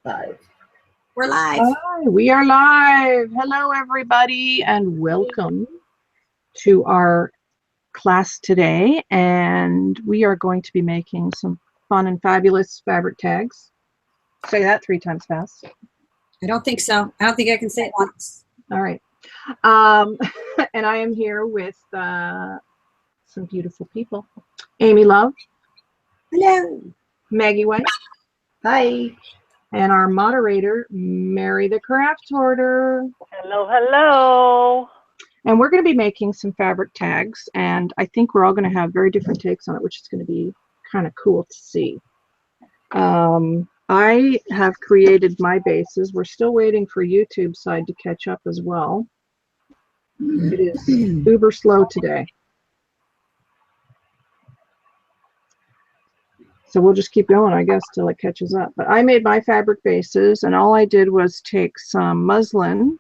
Live. We're live. Hi, we are live. Hello, everybody, and welcome to our class today. And we are going to be making some fun and fabulous fabric tags. Say that 3 times fast. I don't think so. I don't think I can say it once. All right. And I am here with some beautiful people. Amy Love. Hello. Maggie White. Hi. And our moderator, Mary the Craft Hoarder. Hello, hello. And we're going to be making some fabric tags, and I think we're all going to have very different takes on it, which is going to be kind of cool to see. I have created my bases. We're still waiting for YouTube side to catch up as well. It is uber slow today. So we'll just keep going, I guess, till it catches up. But I made my fabric bases, and all I did was take some muslin,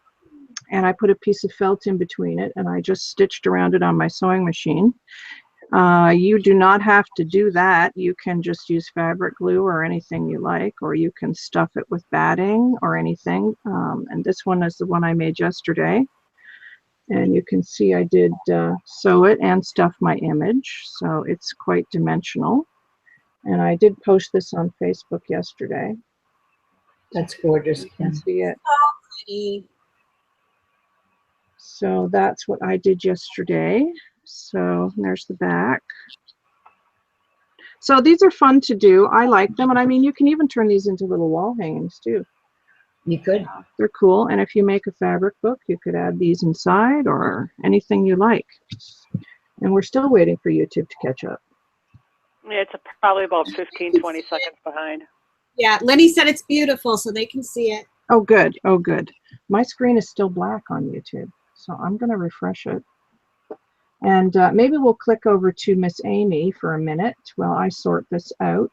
and I put a piece of felt in between it, and I just stitched around it on my sewing machine. You do not have to do that. You can just use fabric glue or anything you like, or you can stuff it with batting or anything. And this one is the one I made yesterday. And you can see I did sew it and stuff my image, so it's quite dimensional. And I did post this on Facebook yesterday. That's gorgeous. You can see it. Oh, pretty. So that's what I did yesterday. So there's the back. So these are fun to do. I like them. And I mean, you can even turn these into little wall hangings too. You could. They're cool. And if you make a fabric book, you could add these inside or anything you like. And we're still waiting for YouTube to catch up. Yeah, it's probably about 15, 20 seconds behind. Yeah, Lenny said it's beautiful, so they can see it. Oh, good. Oh, good. My screen is still black on YouTube, so I'm going to refresh it. And maybe we'll click over to Miss Amy for a minute while I sort this out.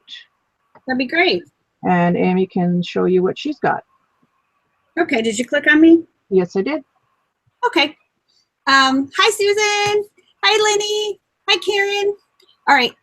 That'd be great. And Amy can show you what she's got. Okay, did you click on me? Yes, I did. Okay. Hi, Susan. Hi, Lenny. Hi, Karen. All right.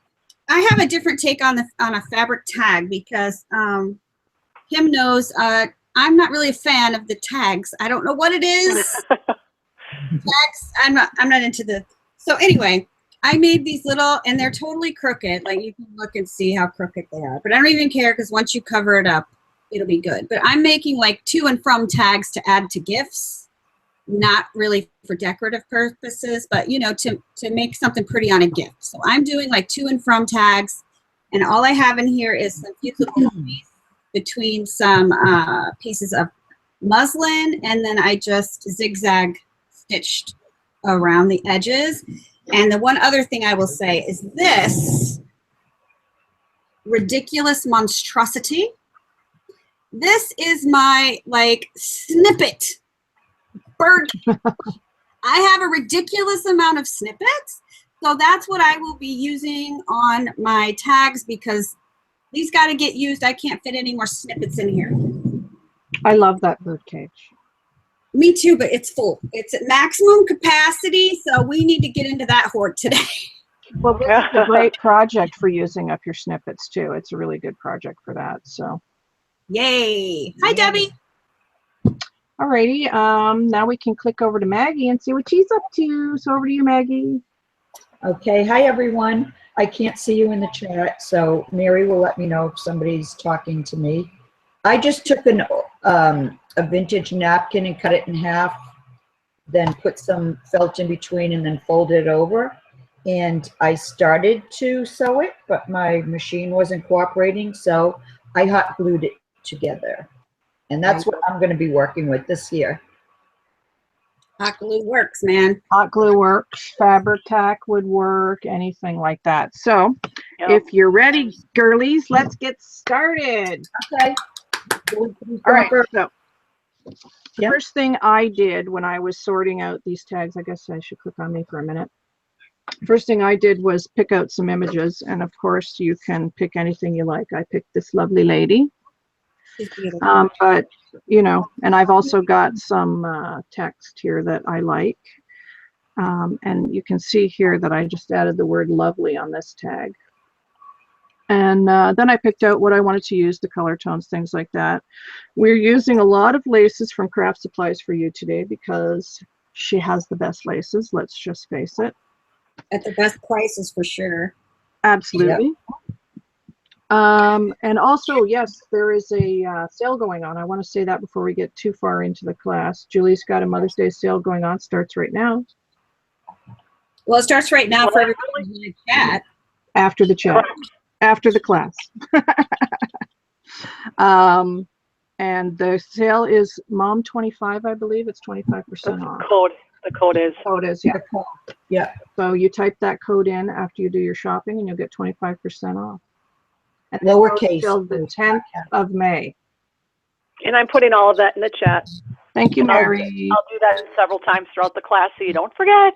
I have a different take on a fabric tag because Kim knows I'm not really a fan of the tags. I don't know what it is. Tags. I'm not into the. So anyway, I made these little, and they're totally crooked. Like you can look and see how crooked they are. But I don't even care because once you cover it up, it'll be good. But I'm making like to and from tags to add to gifts. Not really for decorative purposes, but you know, to make something pretty on a gift. So I'm doing like to and from tags, and all I have in here is some cute little space between some pieces of muslin, and then I just zigzag stitched around the edges. And the one other thing I will say is this ridiculous monstrosity. This is my like snippet bird. I have a ridiculous amount of snippets, so that's what I will be using on my tags because these got to get used. I can't fit any more snippets in here. I love that bird cage. Me too, but it's full. It's at maximum capacity, so we need to get into that hoard today. Well, this is a great project for using up your snippets too. It's a really good project for that. So, yay! Hi, Debbie. Alrighty, now we can click over to Maggie and see what she's up to. So over to you, Maggie. Okay. Hi, everyone. I can't see you in the chat, so Mary will let me know if somebody's talking to me. I just took a vintage napkin and cut it in half, then put some felt in between and then folded it over. And I started to sew it, but my machine wasn't cooperating, so I hot glued it together. And that's what I'm going to be working with this year. Hot glue works, man. Hot glue works, fabric tack would work, anything like that. So Yep. if you're ready, girlies, let's get started. Okay. All right. So the Yeah. first thing I did when I was sorting out these tags, I guess I should click on me for a minute. First thing I did was pick out some images. And of course, you can pick anything you like. I picked this lovely lady. But, you know, and I've also got some text here that I like. And you can see here that I just added the word lovely on this tag. And then I picked out what I wanted to use, the color tones, things like that. We're using a lot of laces from Craft Supplies for You today because she has the best laces, let's just face it. At the best prices for sure. Absolutely. And also, yes, there is a sale going on. I want to say that before we get too far into the class. Julie's got a Mother's Day sale going on, starts right now. Well, it starts right now for everybody in the chat. After the chat. After the class. And the sale is Mom 25, I believe. It's 25% off. The code is. Code is, yeah. Yeah. So you type that code in after you do your shopping and you'll get 25% off. And Lowercase. till the 10th of May. And I'm putting all of that in the chat. Thank you, And Mary. I'll do that several times throughout the class so you don't forget.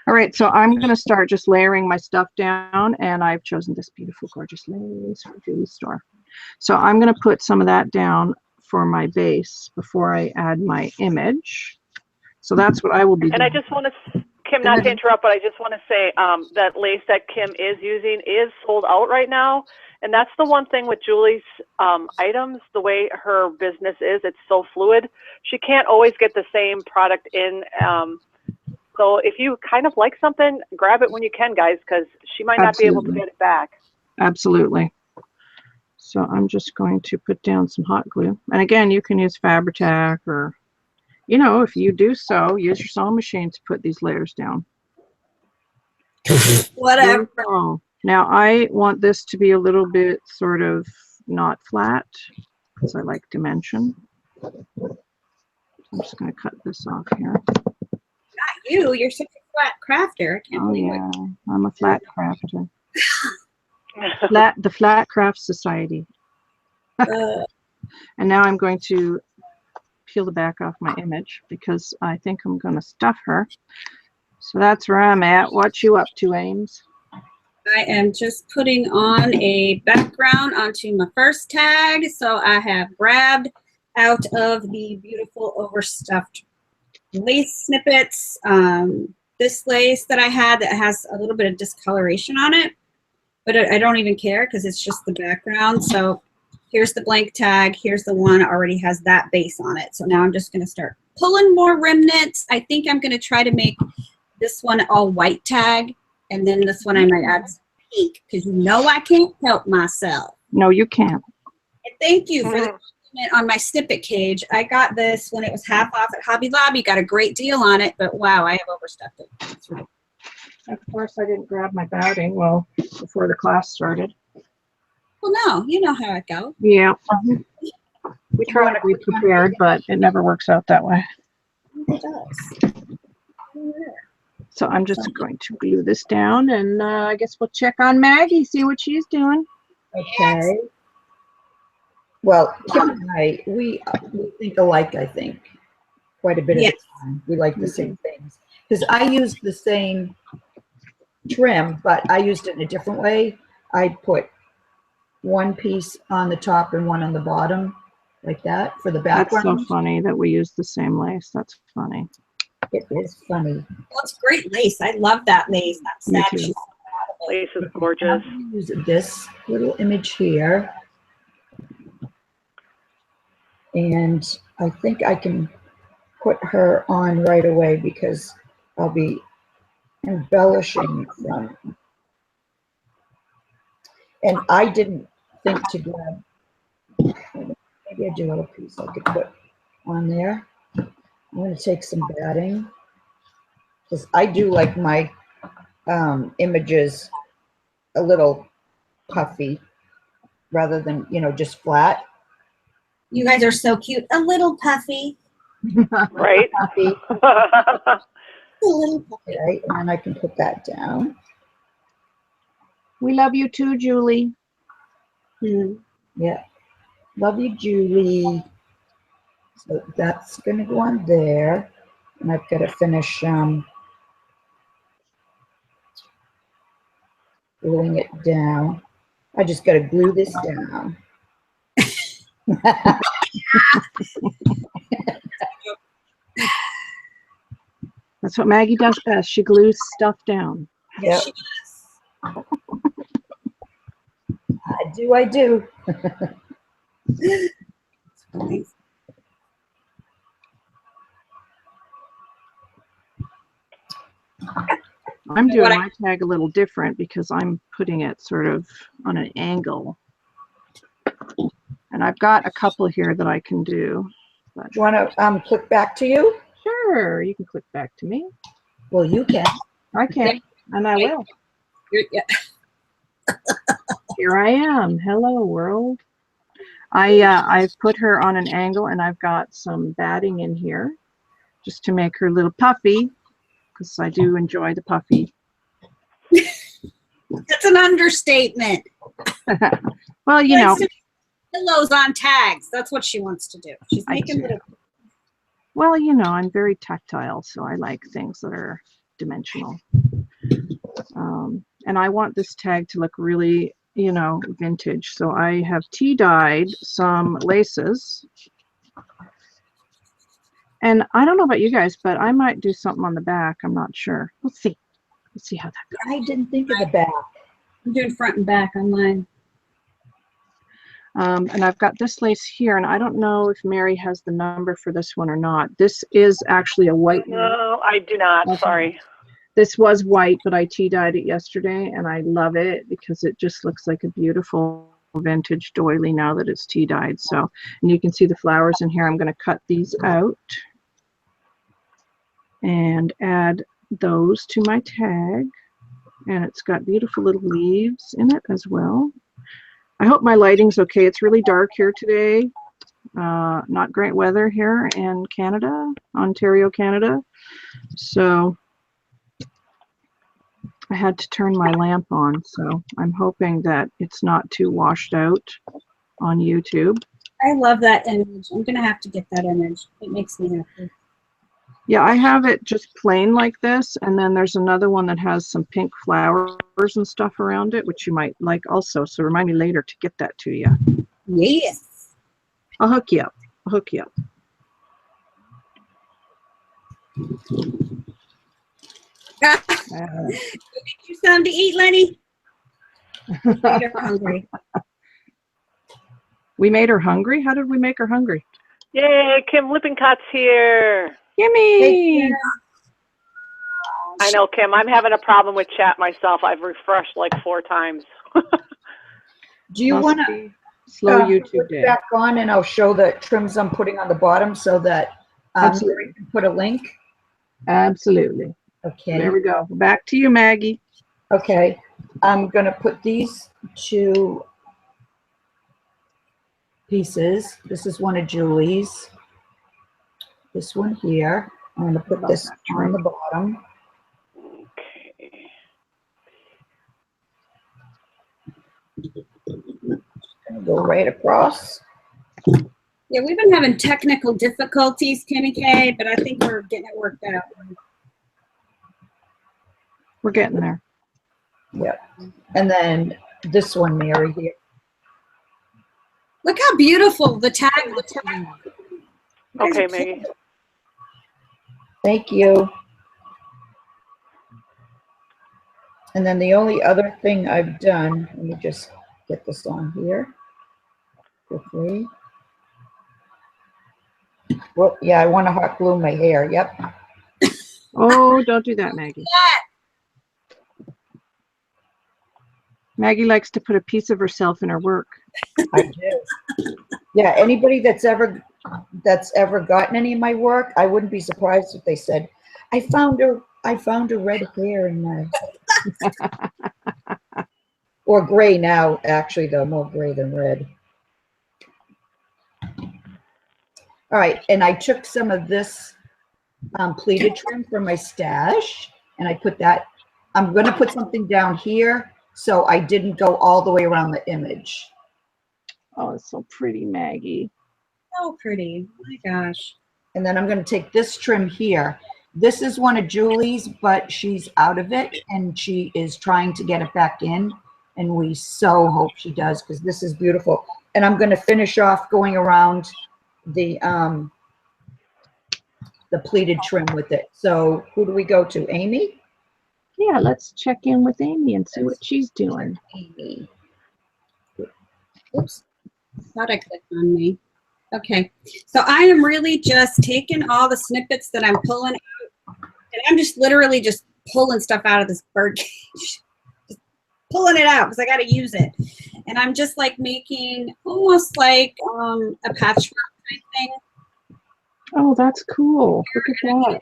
All right, so I'm going to start just layering my stuff down, and I've chosen this beautiful, gorgeous lace from Julie's store. So I'm going to put some of that down for my base before I add my image. So that's what I will be doing. And I just want to, Kim, not to interrupt, but I just want to say that lace that Kim is using is sold out right now. And that's the one thing with Julie's items, the way her business is, it's so fluid. She can't always get the same product in. So if you kind of like something, grab it when you can, guys, because she might not be able to get it back. Absolutely. So I'm just going to put down some hot glue. And again, you can use Fabri-Tac or, you know, if you do so, use your sewing machine to put these layers down. Whatever. Now I want this to be a little bit sort of not flat because I like dimension. I'm just going to cut this off here. You're such a flat crafter. I can't believe it. I'm a flat crafter. The Flat Craft Society. And now I'm going to peel the back off my image because I think I'm going to stuff her. So that's where I'm at. What you up to, Ames? I am just putting on a background onto my first tag. So I have grabbed out of the beautiful overstuffed lace snippets, this lace that I had that has a little bit of discoloration on it, but I don't even care because it's just the background. So here's the blank tag. Here's the one that already has that base on it. So now I'm just going to start pulling more remnants. I think I'm going to try to make this one all white tag, and then this one I might add some pink because you know I can't help myself. No, you can't. And thank you for the on my snippet cage. I got this when it was half off at Hobby Lobby. Got a great deal on it, but wow, I have overstuffed it. Of course, I didn't grab my batting before the class started. Well, no, you know how it goes. Yeah. We try to be prepared, but it never works out that way. It does. So I'm just going to glue this down, and I guess we'll check on Maggie, see what she's doing. Okay. Well, Kim and I, we think alike, I think, quite a bit of the time. We like the same things. Because I used the same trim, but I used it in a different way. I put one piece on the top and one on the bottom, like that, for the background. That's so funny that we use the same lace. That's funny. It is funny. Well, it's great lace. I love that lace. That's Me sad. too. Lace is gorgeous. I'm going to use this little image here. And I think I can put her on right away because I'll be embellishing from. And I didn't think to grab, maybe I do a little piece I could put on there. I'm going to take some batting because I do like my images a little puffy rather than, you know, just flat. You guys are so cute. A little puffy. Right? Puffy. A little puffy. Right, and then I can put that down. We love you too, Julie. Yeah. Love you, Julie. So that's going to go on there. And I've got to finish gluing it down. I just got to glue this down. That's what Maggie does best. She glues stuff down. Yep. I do. I'm doing my tag a little different because I'm putting it sort of on an angle. And I've got a couple here that I can do. But Do you want to click back to you? sure, you can click back to me. Well, you can. I can, and I will. Yeah. Here I am. Hello, world. I've put her on an angle, and I've got some batting in here just to make her a little puffy, because I do enjoy the puffy. That's an understatement. Well, you know. Pillows on tags. That's what she wants to do. She's making little. Well, you know, I'm very tactile, so I like things that are dimensional. And I want this tag to look really, you know, vintage. So I have tea-dyed some laces. And I don't know about you guys, but I might do something on the back. I'm not sure. Let's see. Let's see how that goes. I didn't think of the back. I'm doing front and back on mine. And I've got this lace here, and I don't know if Mary has the number for this one or not. This is actually a white. No, I do not. Okay. Sorry. This was white, but I tea-dyed it yesterday, and I love it because it just looks like a beautiful vintage doily now that it's tea-dyed. So, and you can see the flowers in here. I'm going to cut these out and add those to my tag. And it's got beautiful little leaves in it as well. I hope my lighting's okay. It's really dark here today. Not great weather here in Canada, Ontario, Canada. So I had to turn my lamp on. So I'm hoping that it's not too washed out on YouTube. I love that image. I'm going to have to get that image. It makes me happy. Yeah, I have it just plain like this, and then there's another one that has some pink flowers and stuff around it, which you might like also. So remind me later to get that to you. Yes. I'll hook you up. I'll hook you up. Get you something to eat, Lenny? Made her hungry. We made her hungry? How did we make her hungry? Yay, Kim Lippincot's here. Gimme! I know, Kim. I'm having a problem with chat myself. I've refreshed like 4 times. Do you want to slow YouTube day? Back on, and I'll show the trims I'm putting on the bottom so that Mary can put a link. Absolutely. Okay. There we go. Back to you, Maggie. Okay. I'm going to put these 2 pieces. This is one of Julie's. This one here. I'm going to put this on the bottom. Okay. Gonna go right across. Yeah, we've been having technical difficulties, Kimmy K, but I think we're getting it worked out. We're getting there. Yep. And then this one, Mary, here. Look how beautiful the tag looks. Okay, Maggie. Thank you. And then the only other thing I've done, let me just get this on here quickly. Well, yeah, I want to hot glue my hair. Yep. Oh, don't do that, Maggie. Maggie likes to put a piece of herself in her work. I do. Yeah, anybody that's ever gotten any of my work, I wouldn't be surprised if they said, I found a red hair in my or gray now, actually, though, more gray than red. All right, and I took some of this pleated trim from my stash, and I put that, I'm going to put something down here, so I didn't go all the way around the image. Oh, it's so pretty, Maggie. So pretty. Oh my gosh. And then I'm going to take this trim here. This is one of Julie's, but she's out of it, and she is trying to get it back in, and we so hope she does, because this is beautiful. And I'm going to finish off going around the pleated trim with it. So who do we go to? Amy? Yeah, let's check in with Amy and see what she's doing. Amy. Oops, thought I clicked on me. Okay, so I am really just taking all the snippets that I'm pulling out, and I'm just literally just pulling stuff out of this bird cage. Just pulling it out because I got to use it. And I'm just like making almost like a patchwork type thing. Oh, that's cool. Look at that.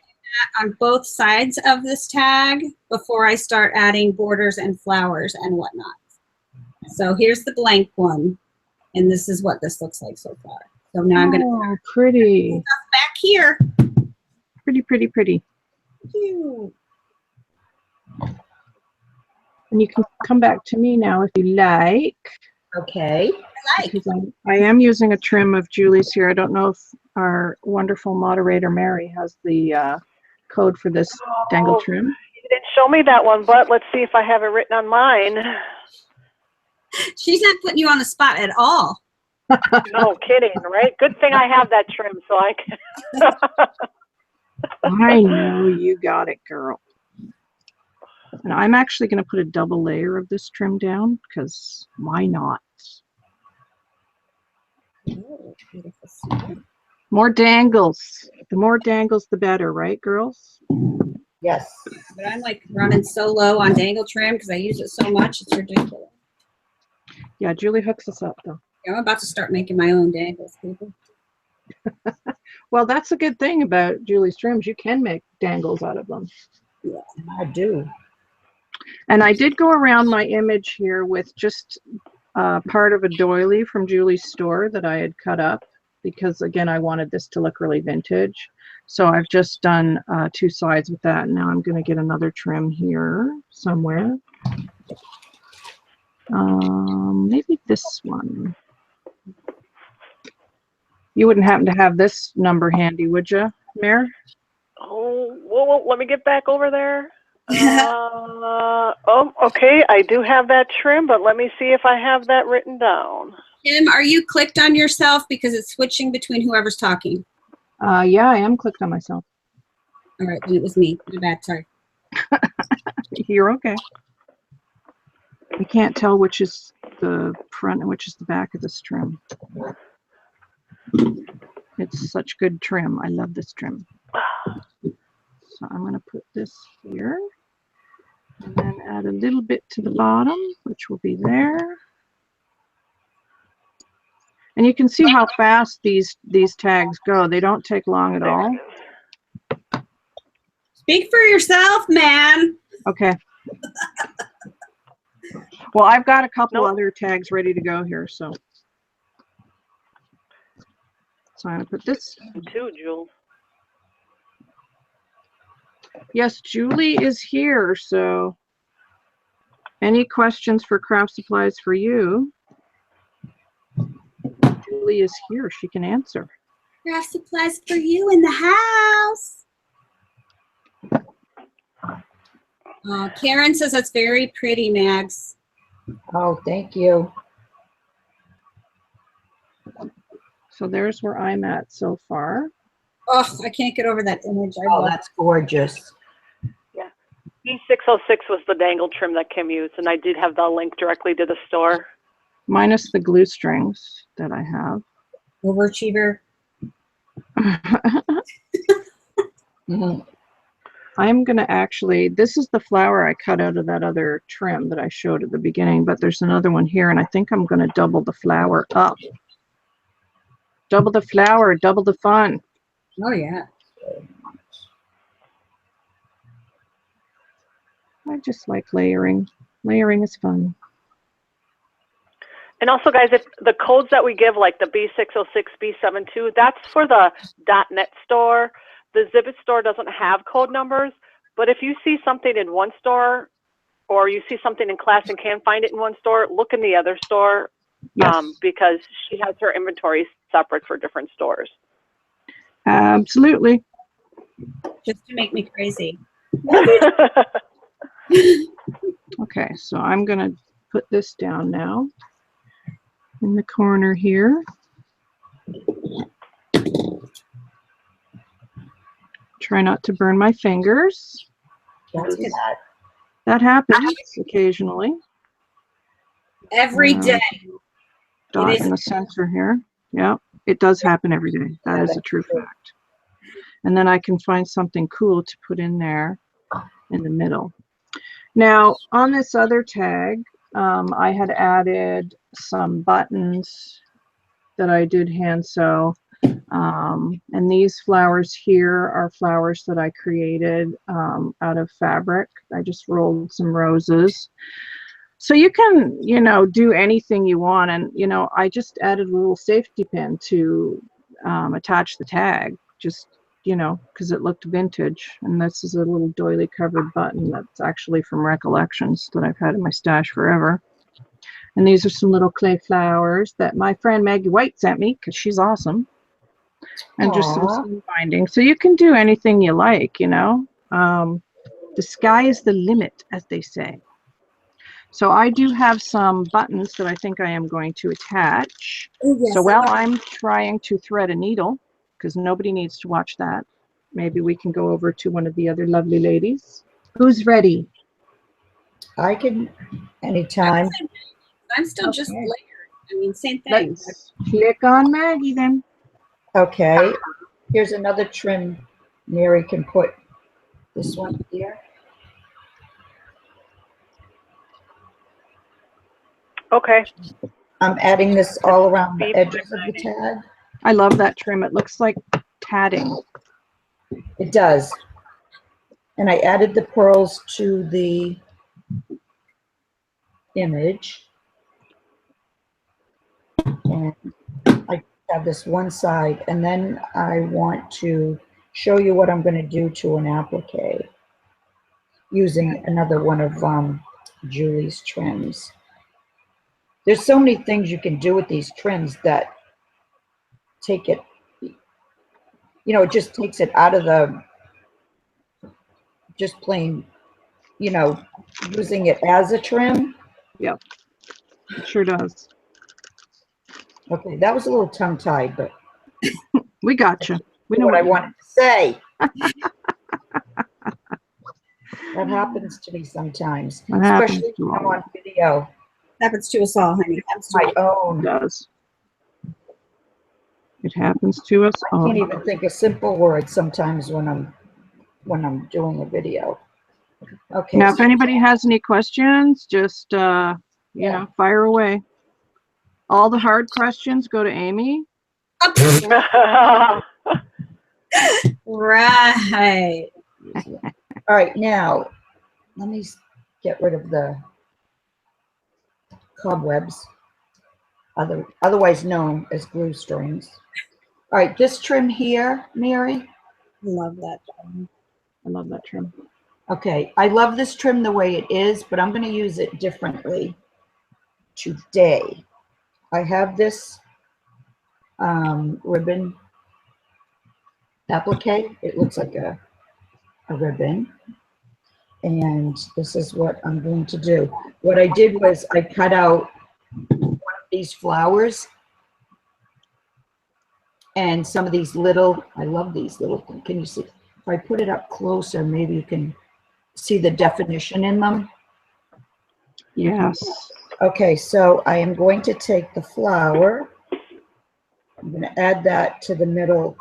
On both sides of this tag before I start adding borders and flowers and whatnot. So here's the blank one, and this is what this looks like so far. So now I'm gonna Oh, pretty. stuff back here. Pretty, pretty, pretty. Phew. And you can come back to me now if you like. Okay. I like. Because I am using a trim of Julie's here. I don't know if our wonderful moderator Mary has the code for this dangle trim. You didn't show me that one, but let's see if I have it written on mine. She's not putting you on the spot at all. No kidding, right? Good thing I have that trim, so I can. I know you got it, girl. And I'm actually going to put a double layer of this trim down because why not? Oh, beautiful. More dangles. The more dangles, the better, right, girls? Yes. But I'm like running so low on dangle trim because I use it so much, it's ridiculous. Yeah, Julie hooks us up, though. I'm about to start making my own dangles, people. Well, that's a good thing about Julie's trims. You can make dangles out of them. Yeah. I do. And I did go around my image here with just part of a doily from Julie's store that I had cut up because, again, I wanted this to look really vintage. So I've just done 2 sides with that. Now I'm going to get another trim here somewhere. Maybe this one. You wouldn't happen to have this number handy, would you, Mare? Oh, well, let me get back over there. Oh, okay. I do have that trim, but let me see if I have that written down. Kim, are you clicked on yourself because it's switching between whoever's talking? Yeah, I am clicked on myself. All right, then it was me. My bad, sorry. You're okay. I can't tell which is the front and which is the back of this trim. It's such good trim. I love this trim. So I'm going to put this here and then add a little bit to the bottom, which will be there. And you can see how fast these tags go. They don't take long at all. Speak for yourself, man. Okay. Well, I've got a couple other tags ready to go here, so I'm going to put this. Too, Jules. Yes, Julie is here, so any questions for craft supplies for you? Julie is here. She can answer. Craft supplies for you in the house. Karen says that's very pretty, Mags. Oh, thank you. So there's where I'm at so far. Oh, I can't get over that image. Oh, that's gorgeous. Yeah. B606 was the dangle trim that Kim used, and I did have the link directly to the store. Minus the glue strings that I have. Overachiever. I'm going to actually, this is the flower I cut out of that other trim that I showed at the beginning, but there's another one here, and I think I'm going to double the flower up. Double the flower, double the fun. Oh, yeah. I just like layering. Layering is fun. And also, guys, if the codes that we give, like the B606, B72, that's for the .net store. The Zibbit store doesn't have code numbers, but if you see something in one store or you see something in class and can't find it in one store, look in the other store. Yes. Because she has her inventory separate for different stores. Absolutely. Just to make me crazy. Okay, so I'm going to put this down now in the corner here. Try not to burn my fingers. That happens occasionally. Every day. dot in the center here. Yeah, it does happen every day. That is a true fact. And then I can find something cool to put in there in the middle. Now, on this other tag, I had added some buttons that I did hand sew. And these flowers here are flowers that I created out of fabric. I just rolled some roses. So you can, you know, do anything you want. And, you know, I just added a little safety pin to attach the tag, just, you know, because it looked vintage. And this is a little doily covered button that's actually from Recollections that I've had in my stash forever. And these are some little clay flowers that my friend Maggie White sent me because she's awesome. And just some seam binding. So you can do anything you like, you know. The sky is the limit, as they say. So I do have some buttons that I think I am going to attach. Oh, yes, So while I'm trying to thread a needle, because nobody needs to watch that, maybe we can go over to one of the other lovely ladies. Who's ready? I can anytime. I'm still just Okay. layered. I mean, same thing. Let's click on Maggie then. Okay. Here's another trim. Mary can put this one here. Okay. I'm adding this all around the edges of the tag. I love that trim. It looks like tatting. It does. And I added the pearls to the image. And I have this one side, and then I want to show you what I'm going to do to an applique using another one of Julie's trims. There's so many things you can do with these trims that take it, you know, it just takes it out of the just plain, you know, using it as a trim. Yep, it sure does. Okay, that was a little tongue-tied, but We got you. We know what I you- wanted to say. That happens to me sometimes, What happens especially to when I'm all on video. Happens to us all, honey. Happens to My me. own. does. It happens to us I all. can't even think of simple words sometimes when I'm doing a video. Okay. Now, if anybody has any questions, just you Yeah. know, fire away. All the hard questions go to Amy. Right. All right, now let me get rid of the cobwebs, otherwise known as glue strings. All right, this trim here, Mary. Love that. I love that trim. Okay, I love this trim the way it is, but I'm going to use it differently today. I have this ribbon applique. It looks like a ribbon. And this is what I'm going to do. What I did was I cut out one of these flowers and some of these little, I love these little, can you see? If I put it up closer, maybe you can see the definition in them. Yes. Okay, so I am going to take the flower. I'm going to add that to the middle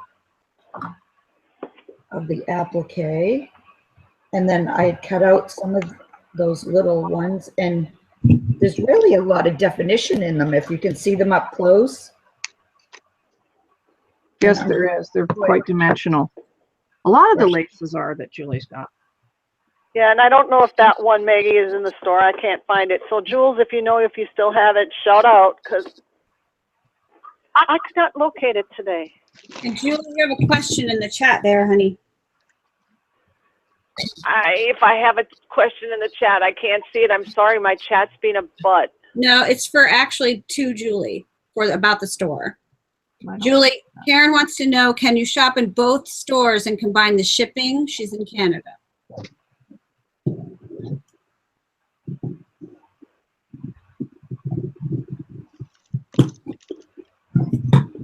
of the applique. And then I had cut out some of those little ones, and there's really a lot of definition in them if you can see them up close. Yes, there is. They're quite dimensional. A lot of the laces are that Julie's got. Yeah, and I don't know if that one, Maggie, is in the store. I can't find it. So, Jules, if you know if you still have it, shout out, because I could not locate it today. And Julie, you have a question in the chat there, honey. If I have a question in the chat, I can't see it. I'm sorry, my chat's being a butt. No, it's for actually to Julie about the store. Julie, Karen wants to know, can you shop in both stores and combine the shipping? She's in Canada.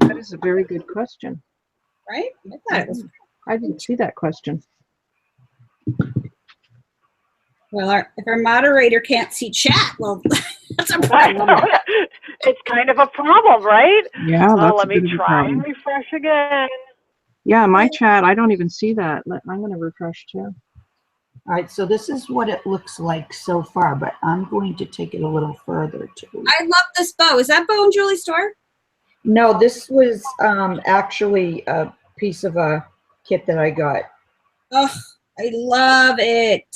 That is a very good question. Right? I thought it was. I didn't see that question. Well, if our moderator can't see chat, well, that's a I problem. know. It's kind of a problem, right? Yeah, Oh, that's a let me bit of a try and problem. refresh again. Yeah, my chat, I don't even see that. I'm going to refresh too. All right, so this is what it looks like so far, but I'm going to take it a little further too. I love this bow. Is that bow in Julie's store? No, this was actually a piece of a kit that I got. Oh, I love it.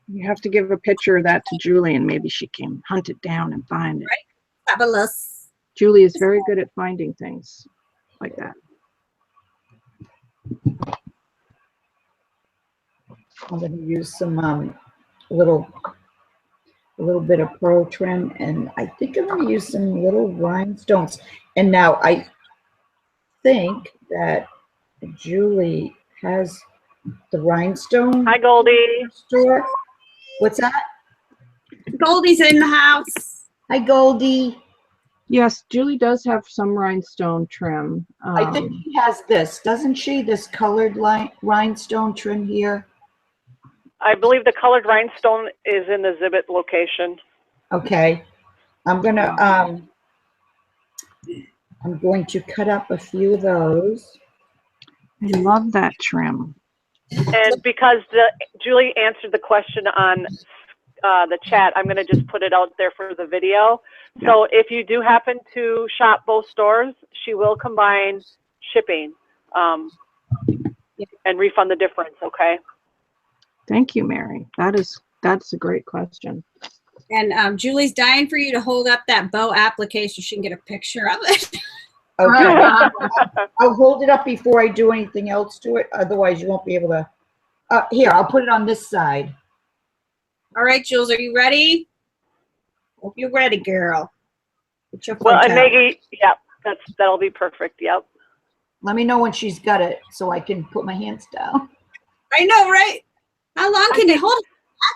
You have to give a picture of that to Julie and maybe she can hunt it down and find it. Fabulous. Julie is very good at finding things like that. I'm going to use some a little bit of pearl trim, and I think I'm going to use some little rhinestones. And now I think that Julie has the rhinestone Hi, Goldie. store. What's that? Goldie's in the house. Hi, Goldie. Yes, Julie does have some rhinestone trim. I think she has this, doesn't she? This colored rhinestone trim here. I believe the colored rhinestone is in the Zibbet location. Okay, I'm going to cut up a few of those. I love that trim. And because Julie answered the question on the chat, I'm going to just put it out there for the video. Yeah. So if you do happen to shop both stores, she will combine shipping and refund the difference, okay? Thank you, Mary. That's a great question. And Julie's dying for you to hold up that bow application so she can get a picture of it. Okay, I'll hold it up before I do anything else to it. Otherwise, you won't be able to. Here, I'll put it on this side. All right, Jules, are you ready? Hope you're ready, girl. Get your Well, foot and out. Maggie, yeah, that'll be perfect. Yep. Let me know when she's got it so I can put my hands down. I know, right? How long can you hold it?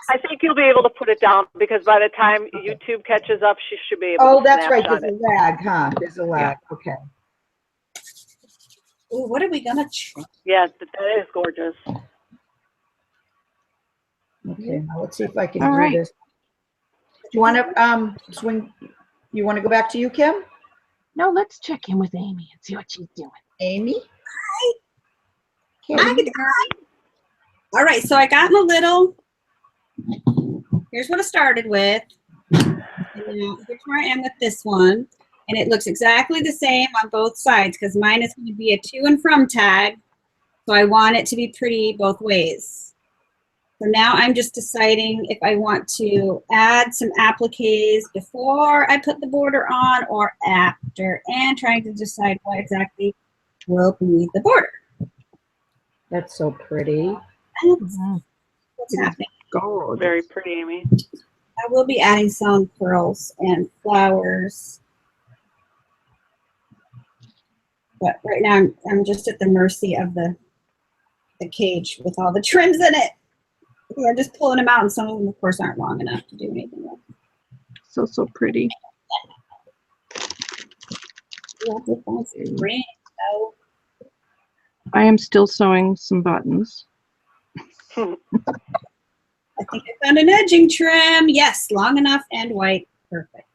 I think you'll be able to put it down because by the time YouTube catches up, she should be able Oh, to that's right. snapshot There's it. a lag, huh? There's a lag. Okay. Ooh, what are we gonna try? Yeah, that is gorgeous. Okay. Now let's see if I can All do right. this. Do you want to swing? You want to go back to you, Kim? No, let's check in with Amy and see what she's doing. Amy? Hi. Kim? All right, so I got in a little. Here's what I started with. And now here's where I am with this one. And it looks exactly the same on both sides because mine is going to be a to and from tag. So I want it to be pretty both ways. So now I'm just deciding if I want to add some appliques before I put the border on or after, and trying to decide what exactly will be the border. That's so pretty. That's what's happening. Gorgeous. Very pretty, Amy. I will be adding some pearls and flowers. But right now I'm just at the mercy of the cage with all the trims in it. I'm just pulling them out, and some of them, of course, aren't long enough to do anything with. So pretty. I am still sewing some buttons. I think I found an edging trim. Yes, long enough and white. Perfect.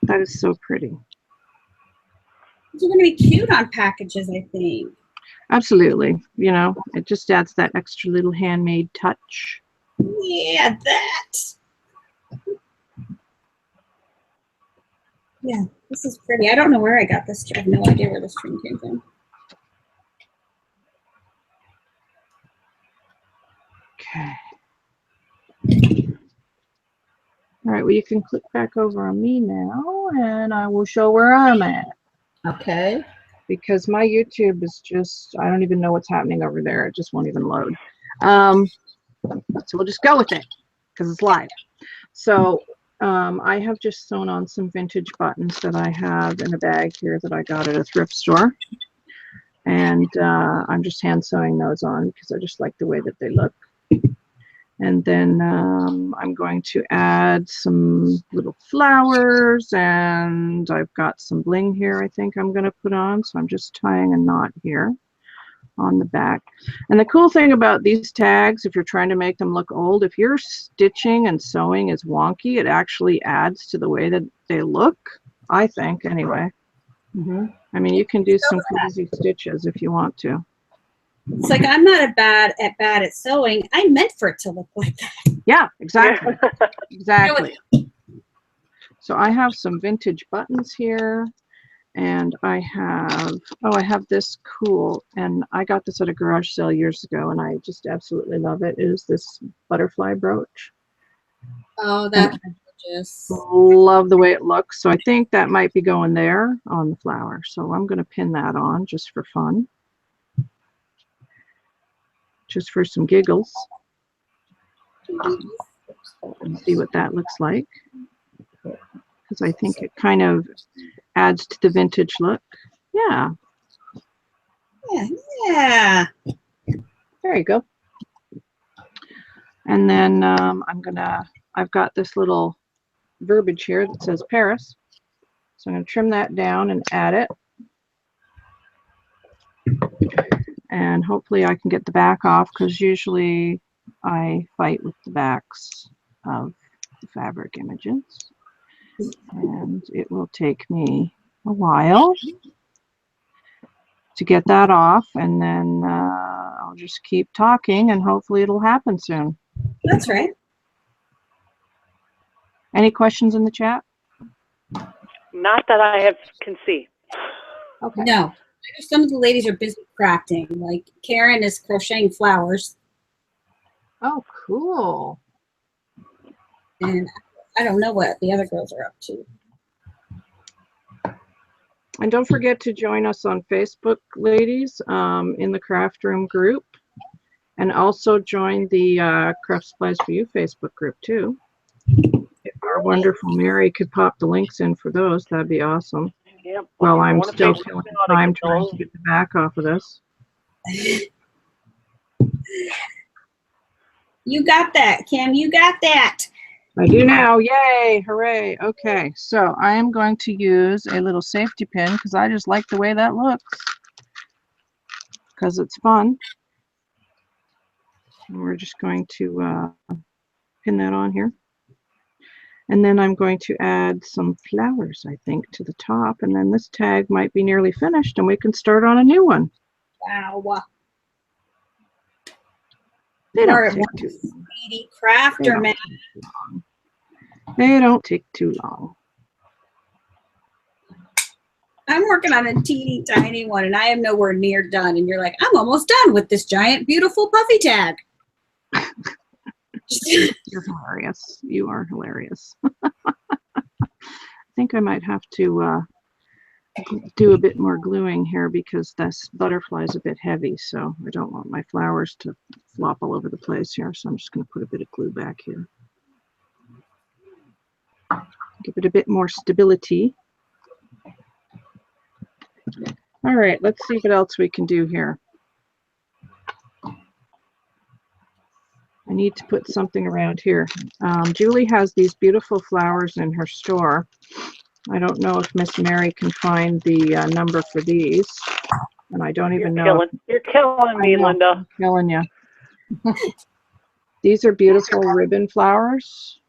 That is so pretty. These are going to be cute on packages, I think. Absolutely. You know, it just adds that extra little handmade touch. Yeah, that. Yeah, this is pretty. I don't know where I got this. I have no idea where this trim came from. Okay. All right, well, you can click back over on me now, and I will show where I'm at. Okay. Because my YouTube is just, I don't even know what's happening over there. It just won't even load. So we'll just go with it because it's live. So I have just sewn on some vintage buttons that I have in a bag here that I got at a thrift store. And I'm just hand sewing those on because I just like the way that they look. And then I'm going to add some little flowers, and I've got some bling here I think I'm going to put on. So I'm just tying a knot here. on the back. And the cool thing about these tags, if you're trying to make them look old, if your stitching and sewing is wonky, it actually adds to the way that they look, I think, anyway. I mean, you can do some crazy stitches if you want to. It's like, I'm not bad at sewing. I meant for it to look like that. Yeah, exactly. Exactly. So I have some vintage buttons here, and I have this cool, and I got this at a garage sale years ago, and I just absolutely love it. It is this butterfly brooch. Oh, that's gorgeous. Love the way it looks. So I think that might be going there on the flower. So I'm going to pin that on just for fun. Just for some giggles. And see what that looks like. Because I think it kind of adds to the vintage look. Yeah. Yeah. There you go. And then I've got this little verbiage here that says Paris. So I'm going to trim that down and add it. And hopefully I can get the back off, because usually I fight with the backs of the fabric images. And it will take me a while to get that off, and then I'll just keep talking and hopefully it'll happen soon. That's right. Any questions in the chat? Not that I can see. Okay. No. I know some of the ladies are busy crafting. Like Karen is crocheting flowers. Oh, cool. And I don't know what the other girls are up to. And don't forget to join us on Facebook, ladies, in the Craft Room group. And also join the Craft Supplies for You Facebook group, too. If our wonderful Mary could pop the links in for those, that'd be awesome. Yep. Well, I'm still killing time trying to get the back off of this. You got that, Kim. You got that. I do now. Yay. Hooray. Okay. So I am going to use a little safety pin because I just like the way that looks. Because it's fun. And we're just going to pin that on here. And then I'm going to add some flowers, I think, to the top. And then this tag might be nearly finished and we can start on a new one. Wow. They don't take too long. Speedy crafter, man. They don't take too long. I'm working on a teeny tiny one and I am nowhere near done. And you're like, I'm almost done with this giant, beautiful puffy tag. You're hilarious. You are hilarious. I think I might have to do a bit more gluing here because this butterfly is a bit heavy, so I don't want my flowers to flop all over the place here. So I'm just going to put a bit of glue back here. Give it a bit more stability. All right, let's see what else we can do here. I need to put something around here. Julie has these beautiful flowers in her store. I don't know if Miss Mary can find the number for these. And I don't even know. You're killing me, Linda. I'm killing you. These are beautiful ribbon flowers.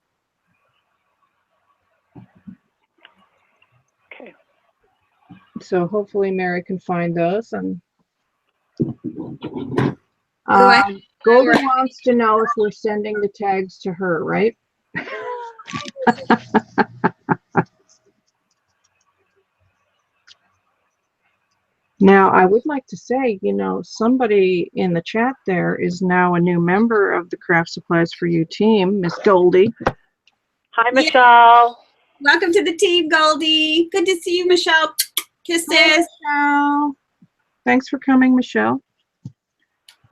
Okay. So hopefully Mary can find those. And Golden wants to know if we're sending the tags to her, right? Now, I would like to say, you know, somebody in the chat there is now a new member of the Craft Supplies for You team, Miss Goldie. Hi, Michelle. Welcome to the team, Goldie. Good to see you, Michelle. Kisses. Hi, Michelle. Thanks for coming, Michelle.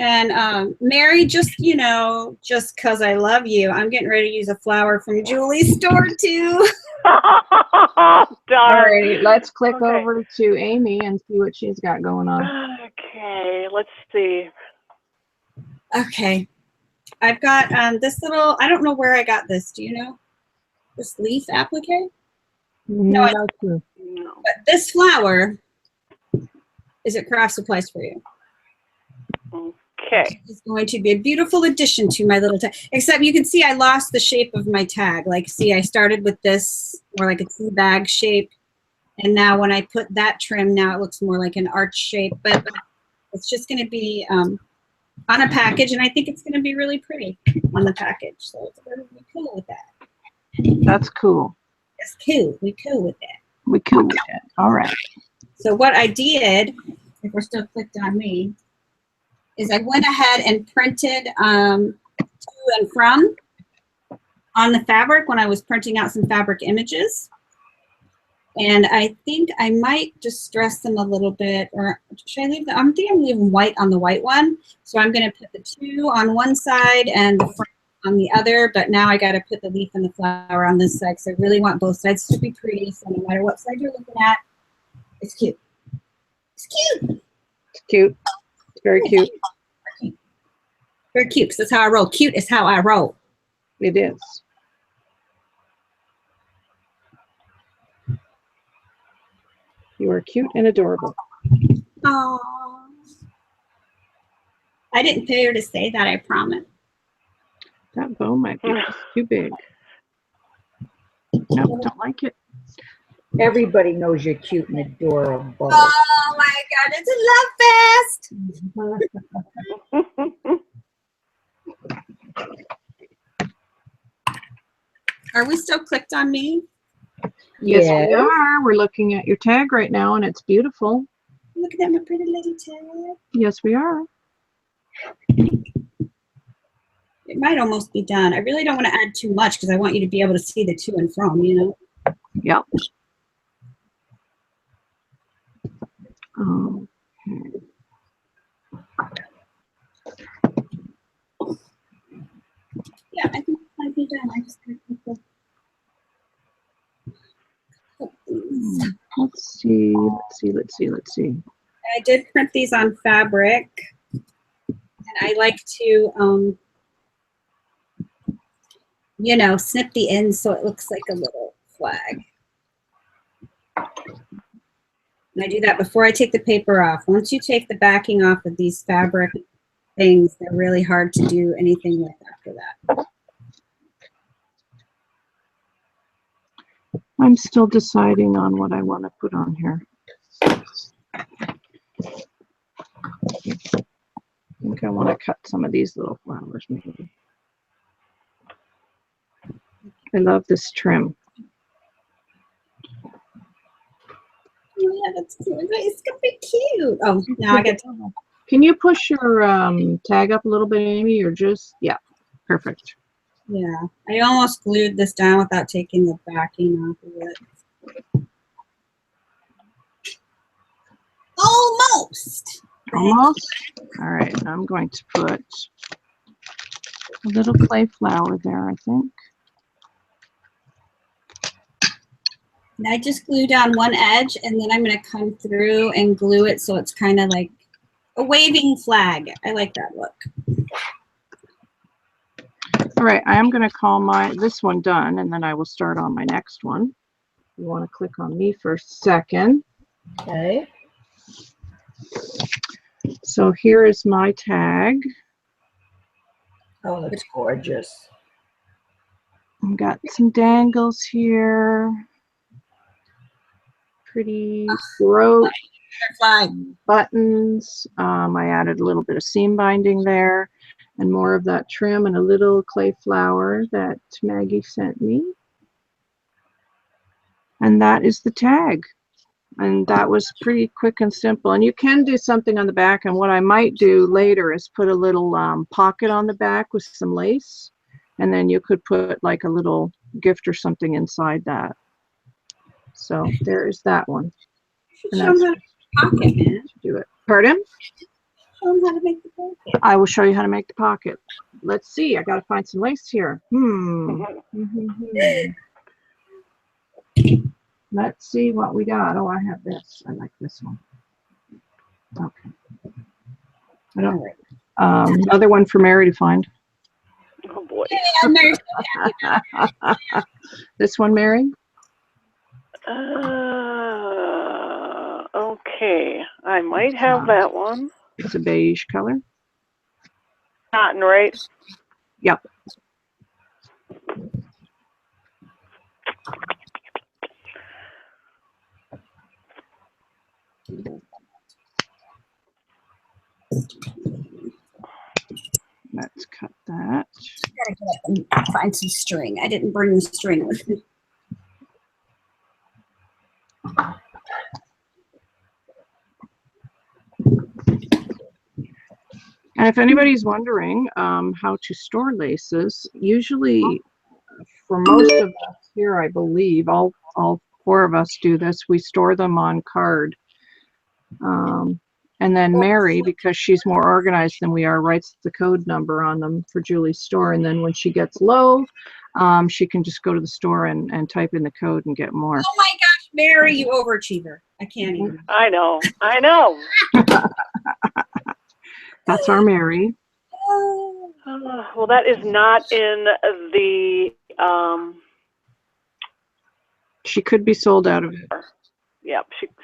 And Mary, just, you know, just because I love you, I'm getting ready to use a flower from Julie's store, too. All right, let's click over to Amy and see what she's got going on. Okay, let's see. Okay. I've got this little, I don't know where I got this. Do you know? This leaf applique? No, No. But this flower is at Craft Supplies for You. Okay. It's going to be a beautiful addition to my little tag. Except you can see I lost the shape of my tag. Like, see, I started with this more like a tea bag shape. And now when I put that trim, now it looks more like an arch shape. But it's just going to be on a package. And I think it's going to be really pretty on the package. So it's going to be cool with that. That's cool. It's cool. We cool with that. We cool with that. All right. So what I did, if we're still clicked on me, is I went ahead and printed to and from on the fabric when I was printing out some fabric images. And I think I might just dress them a little bit, or should I leave them? I'm thinking I'm leaving white on the white one. So I'm going to put the two on one side and the front on the other, but now I got to put the leaf and the flower on this side, because I really want both sides to be pretty. So no matter what side you're looking at, it's cute. It's cute. It's cute. It's very cute. Very cute, because that's how I roll. Cute is how I roll. It is. You are cute and adorable. Aww. I didn't pay her to say that, I promise. That bow might be just too big. Nope, don't like it. Everybody knows you're cute and adorable. Oh my God, it's a love fest. Are we still clicked on me? Yes, Yeah. we are. We're looking at your tag right now, and it's beautiful. Looking at my pretty little tag. Yes, we are. It might almost be done. I really don't want to add too much because I want you to be able to see the to and from, you know? Yep. Okay. Yeah, I think it might be done. I just gotta put the... Let's see. Let's see. I did print these on fabric, and I like to, you know, snip the ends so it looks like a little flag. And I do that before I take the paper off. Once you take the backing off of these fabric things, they're really hard to do anything with after that. I'm still deciding on what I want to put on here. I think I want to cut some of these little flowers maybe. I love this trim. Oh yeah, that's cute. It's gonna be cute. Oh, now I get to... Can you push your tag up a little bit, Amy, or just, yeah, perfect. Yeah, I almost glued this down without taking the backing off of it. Almost. Almost? All right, I'm going to put a little clay flower there, I think. And I just glue down one edge, and then I'm going to come through and glue it so it's kind of like a waving flag. I like that look. All right, I am going to call this one done, and then I will start on my next one. You want to click on me for a second. Okay. So here is my tag. Oh, that's gorgeous. I've got some dangles here. Pretty brooch, Flag. buttons. I added a little bit of seam binding there, and more of that trim and a little clay flower that Maggie sent me. And that is the tag. And that was pretty quick and simple. And you can do something on the back, and what I might do later is put a little pocket on the back with some lace, and then you could put like a little gift or something inside that. So there is that one. And Show that's them how to pocket, man. to do it. Pardon? Show them how to make the pocket. I will show you how to make the pocket. Let's see. I got to find some lace here. Let's see what we got. Oh, I have this. I like this one. Okay. I don't. Another one for Mary to find. Oh boy. Yeah, Mary's so happy. This one, Mary. Okay. I might have that one. It's a beige color. cotton, right? Yep. Let's cut that. Gotta get up and find some string. I didn't bring the string with me. And if anybody's wondering how to store laces, usually for most of us here, I believe, all 4 of us do this, we store them on card. And then Mary, because she's more organized than we are, writes the code number on them for Julie's store. And then when she gets low, she can just go to the store and type in the code and get more. Oh my gosh, Mary, you overachiever. I can't even. I know. I know. That's our Mary. Well, that is not in the. She could be sold out of it. Yep. She could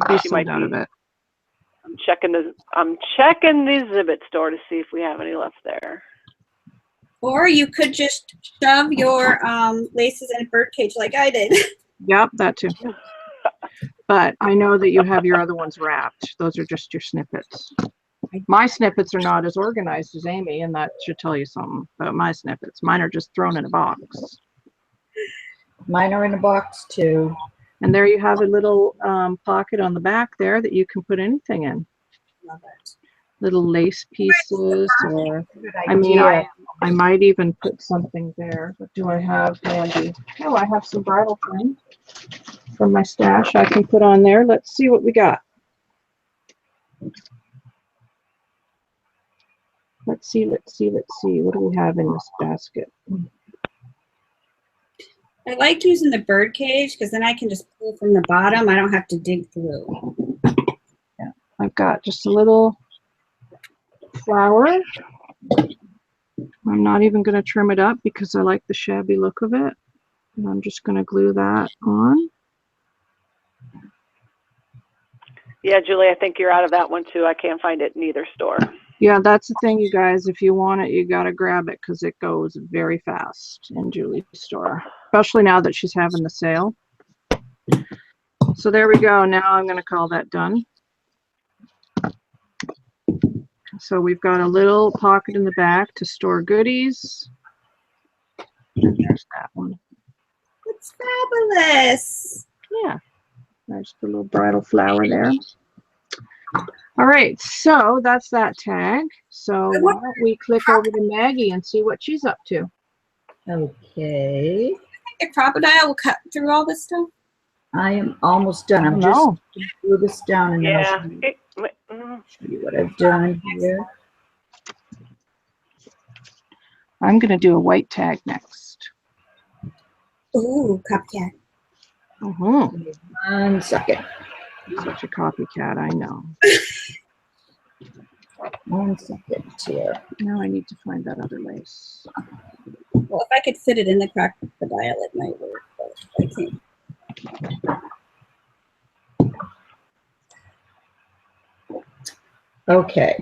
be sold out of it. I'm checking the exhibit store to see if we have any left there. Or you could just shove your laces in a birdcage like I did. Yep, that too. But I know that you have your other ones wrapped. Those are just your snippets. My snippets are not as organized as Amy, and that should tell you something about my snippets. Mine are just thrown in a box. Mine are in a box too. And there you have a little pocket on the back there that you can put anything in. Love it. Little lace pieces, or Good I mean, idea. I might even put something there. What do I have handy? Oh, I have some bridal thing from my stash I can put on there. Let's see what we got. Let's see. What do we have in this basket? I like using the bird cage because then I can just pull from the bottom. I don't have to dig through. Yeah, I've got just a little flower. I'm not even going to trim it up because I like the shabby look of it. And I'm just going to glue that on. Yeah, Julie, I think you're out of that one too. I can't find it in either store. Yeah, that's the thing, you guys. If you want it, you got to grab it because it goes very fast in Julie's store, especially now that she's having the sale. So there we go. Now I'm going to call that done. So we've got a little pocket in the back to store goodies. And there's that one. It's fabulous. Yeah, there's the little bridal flower there. All right, so that's that tag. So why don't we click over to Maggie and see what she's up to? Okay. A crocodile will cut through all this stuff. I am almost done. I'm just No. glue this down and then I'll Yeah. show you what I've done here. I'm going to do a white tag next. Ooh, copycat. Mm-hmm. 1 second. Such a copycat, I know. 1 second here. Now I need to find that other lace. Well, if I could fit it in the crocodile, it might work, but I can't. Okay.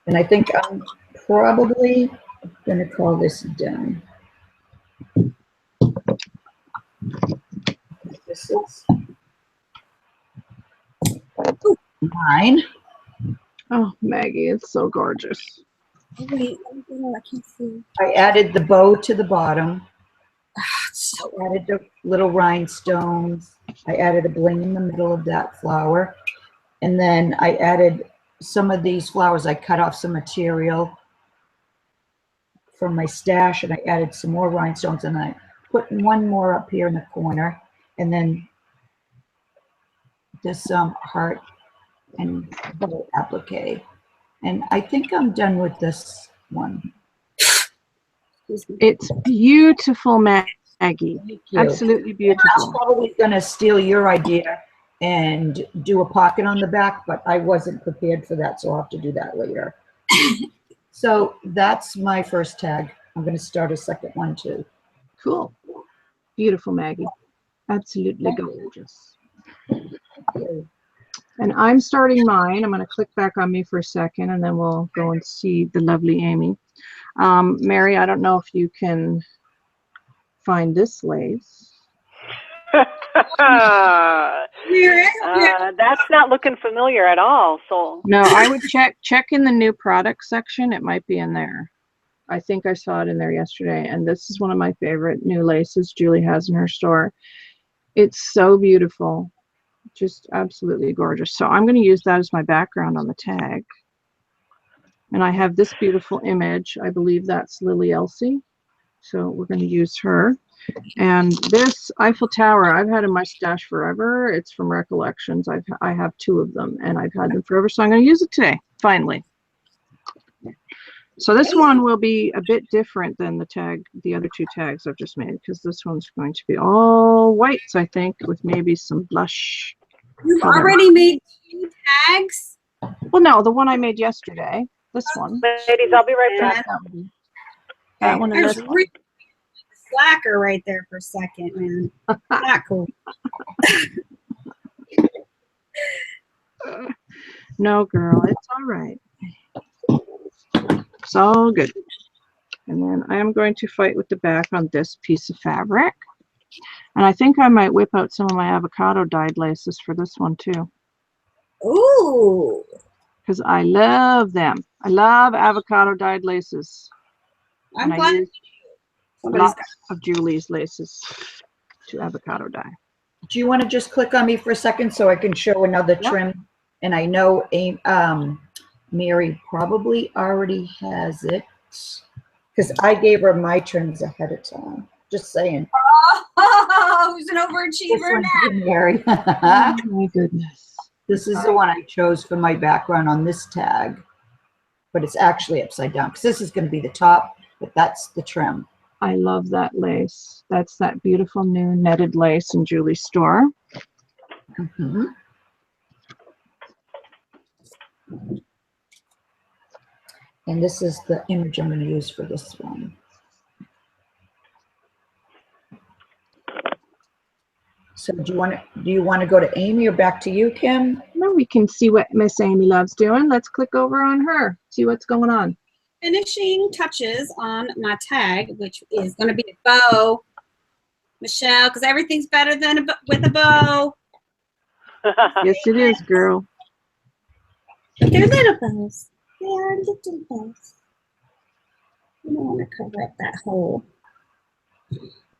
And I think I'm probably going to call this done. This is 9. Oh, Maggie, it's so gorgeous. Oh, wait, I can't see. I added the bow to the bottom. It's so I added the little rhinestones. I added a bling in the middle of that flower. And then I added some of these flowers. I cut off some material from my stash and I added some more rhinestones and I put one more up here in the corner. And then this heart and bow applique. And I think I'm done with this one. It's beautiful, Maggie. Thank you. Absolutely I was beautiful. probably going to steal your idea and do a pocket on the back, but I wasn't prepared for that, so I'll have to do that later. So that's my first tag. I'm going to start a second one too. Cool. Beautiful, Maggie. Absolutely gorgeous. And I'm starting mine. I'm going to click back on me for a second, and then we'll go and see the lovely Amy. Mary, I don't know if you can find this lace. That's not looking familiar at all. So No, I would check in the new product section. It might be in there. I think I saw it in there yesterday, and this is one of my favorite new laces Julie has in her store. It's so beautiful, just absolutely gorgeous. So I'm going to use that as my background on the tag. And I have this beautiful image. I believe that's Lily Elsie. So we're going to use her. And this Eiffel Tower, I've had in my stash forever. It's from Recollections. I have 2 of them, and I've had them forever. So I'm going to use it today, finally. So this one will be a bit different than the other 2 tags I've just made, because this one's going to be all whites, I think, with maybe some blush. You've already made 2 tags? Well, no, the one I made yesterday. This one. ladies, I'll be right back. That one and There's this one. really slacker right there for a second, man. Not cool. No, girl, it's all right. It's all good. And then I am going to fight with the back on this piece of fabric. And I think I might whip out some of my avocado dyed laces for this one too. Ooh. Because I love them. I love avocado dyed laces. I'm and glad I use lots of Julie's laces to avocado dye. Do you want to just click on me for a second so I can show another trim? And I know Mary probably already has it because I gave her my trims ahead of time. Just saying. Oh, who's an This overachiever one's now? for Mary. Oh my goodness. This is the one I chose for my background on this tag, but it's actually upside down because this is going to be the top, but that's the trim. I love that lace. That's that beautiful new netted lace in Julie's store. Mm-hmm. And this is the image I'm going to use for this one. So do you want to go to Amy or back to you, Kim? Now we can see what Miss Amy Love's doing. Let's click over on her, see what's going on. Finishing touches on my tag, which is going to be a bow, Michelle, because everything's better than with a bow. Yes, it is, girl. But they're little bows. They are little bows. I don't want to cover up that hole.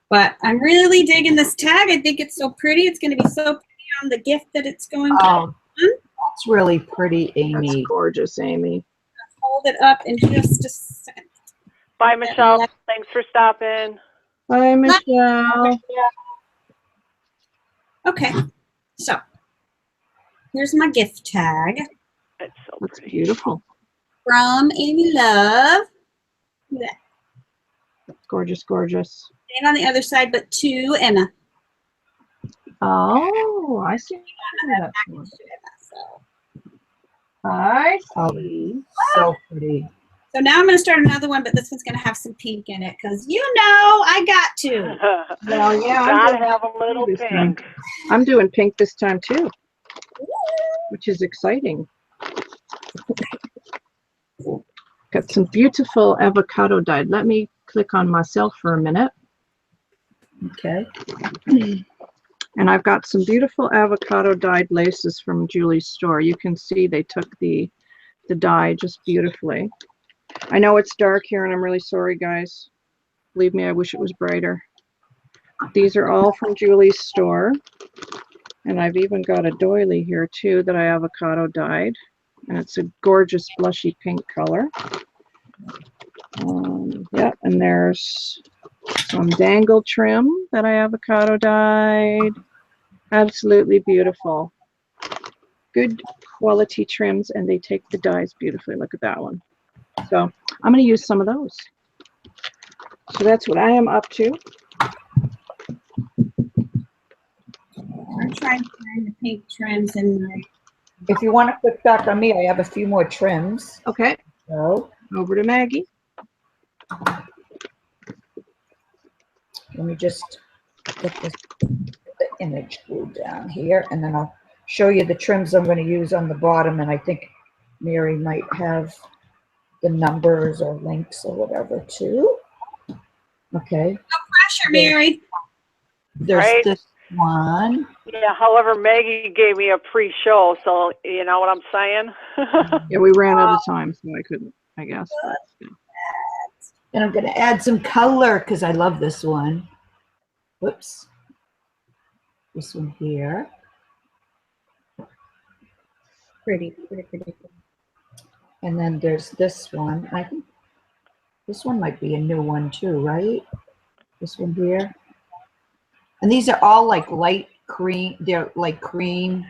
But I'm really digging this tag. I think it's so pretty. It's going to be so pretty on the gift that it's going to. Oh, that's really pretty, Amy. That's gorgeous, Amy. Hold it up in just a second. Bye, Michelle. Thanks for stopping. Bye, Michelle. Okay, so here's my gift tag It's so That's pretty. beautiful. from Amy Love. Look at that. Gorgeous, gorgeous. And on the other side, but to Emma. Oh, I see. That one. So I Oh, see. so pretty. now I'm going to start another one, but this one's going to have some pink in it because I got to. Well, yeah, Gotta have a little this time. pink. I'm doing pink this time too, which is exciting. Got some beautiful avocado dyed. Let me click on myself for a minute. Okay. And I've got some beautiful avocado dyed laces from Julie's store. You can see they took the dye just beautifully. I know it's dark here and I'm really sorry, guys. Believe me, I wish it was brighter. These are all from Julie's store. And I've even got a doily here too that I avocado dyed. And it's a gorgeous blushy pink color. Yeah, and there's some dangle trim that I avocado dyed. Absolutely beautiful. Good quality trims, and they take the dyes beautifully. Look at that one. So I'm going to use some of those. So that's what I am up to. I'm trying to find the pink trims in my. If you want to click back on me, I have a few more trims. Okay, So over to Maggie. let me just get this the image glued down here, and then I'll show you the trims I'm going to use on the bottom, and I think Mary might have the numbers or links or whatever too. Okay. Pressure, Mary. There's Right. this one. Yeah, however, Maggie gave me a pre-show, so you know what I'm saying? Yeah, we ran out of time, so I couldn't, I guess. But, yeah. And I'm going to add some color because I love this one. Whoops. This one here. Pretty, pretty, pretty. And then there's this one. I think this one might be a new one too, right? This one here. And these are all like light cream. They're like cream,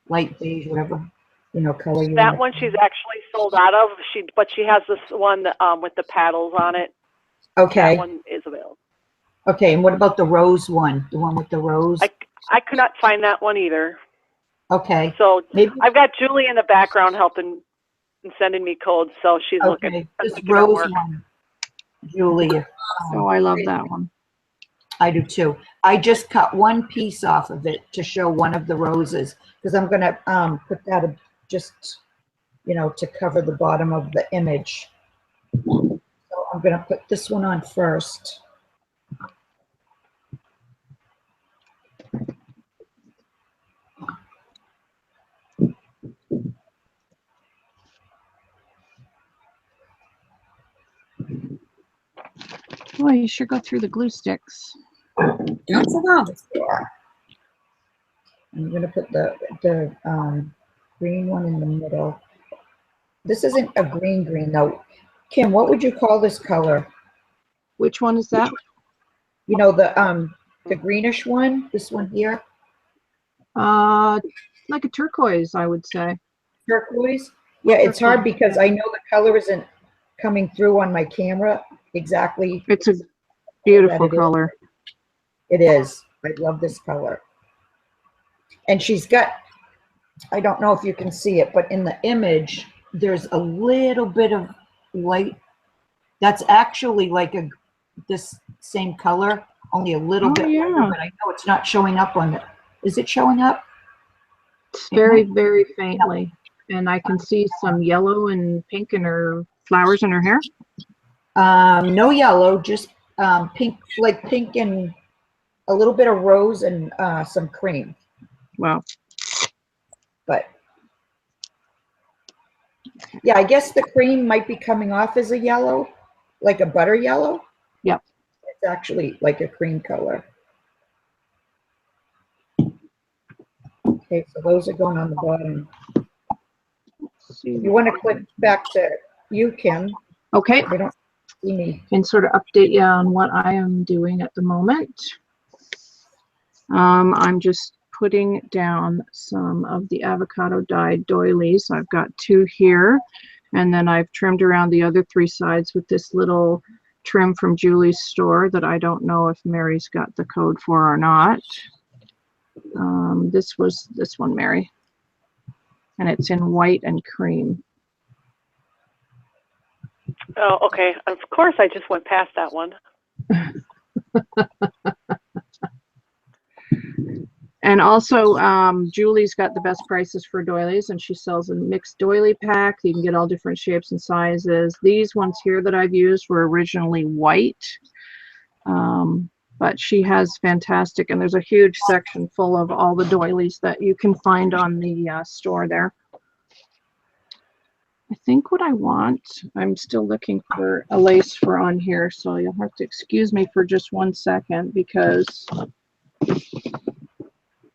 light beige, whatever, you know, color you That want. one she's actually sold out of. But she has this one with the paddles on it. Okay. That one is available. Okay. And what about the rose one? The one with the rose? I could not find that one either. Okay. So Maybe. I've got Julie in the background helping and sending me codes, so she's looking. Okay. This making it rose work. one, Julie. Oh, I love that one. I do too. I just cut one piece off of it to show one of the roses because I'm going to put that just, you know, to cover the bottom of the image. So I'm going to put this one on first. Boy, you sure go through the glue sticks. Don't forget. Yeah. I'm going to put the green one in the middle. This isn't a green though. Kim, what would you call this color? Which one is that? You know, the greenish one, this one here, Like a turquoise, I would say. turquoise. Yeah, it's hard because I know the color isn't coming through on my camera exactly. It's a beautiful That it is. color. It is. I love this color. And she's got, I don't know if you can see it, but in the image, there's a little bit of light. That's actually like this same color, only a little bit lighter, but I know it's not showing up on it. Is it showing up? It's very, very faintly. And I can see some yellow and pink in her flowers in her hair. No yellow, just pink, like pink and a little bit of rose and some cream. Wow. But yeah, I guess the cream might be coming off as a yellow, like a butter yellow. Yep. It's actually like a cream color. Okay, so those are going on the bottom. You want to click back to you, Kim. Okay. They don't see me. And sort of update you on what I am doing at the moment. I'm just putting down some of the avocado dyed doilies. I've got 2 here, and then I've trimmed around the other 3 sides with this little trim from Julie's store that I don't know if Mary's got the code for or not. This was this one, Mary, and it's in white and cream. Oh, okay. Of course, I just went past that one. And also, Julie's got the best prices for doilies, and she sells a mixed doily pack. You can get all different shapes and sizes. These ones here that I've used were originally white, but she has fantastic, and there's a huge section full of all the doilies that you can find on the store there. I think what I want, I'm still looking for a lace for on here, so you'll have to excuse me for just 1 second because,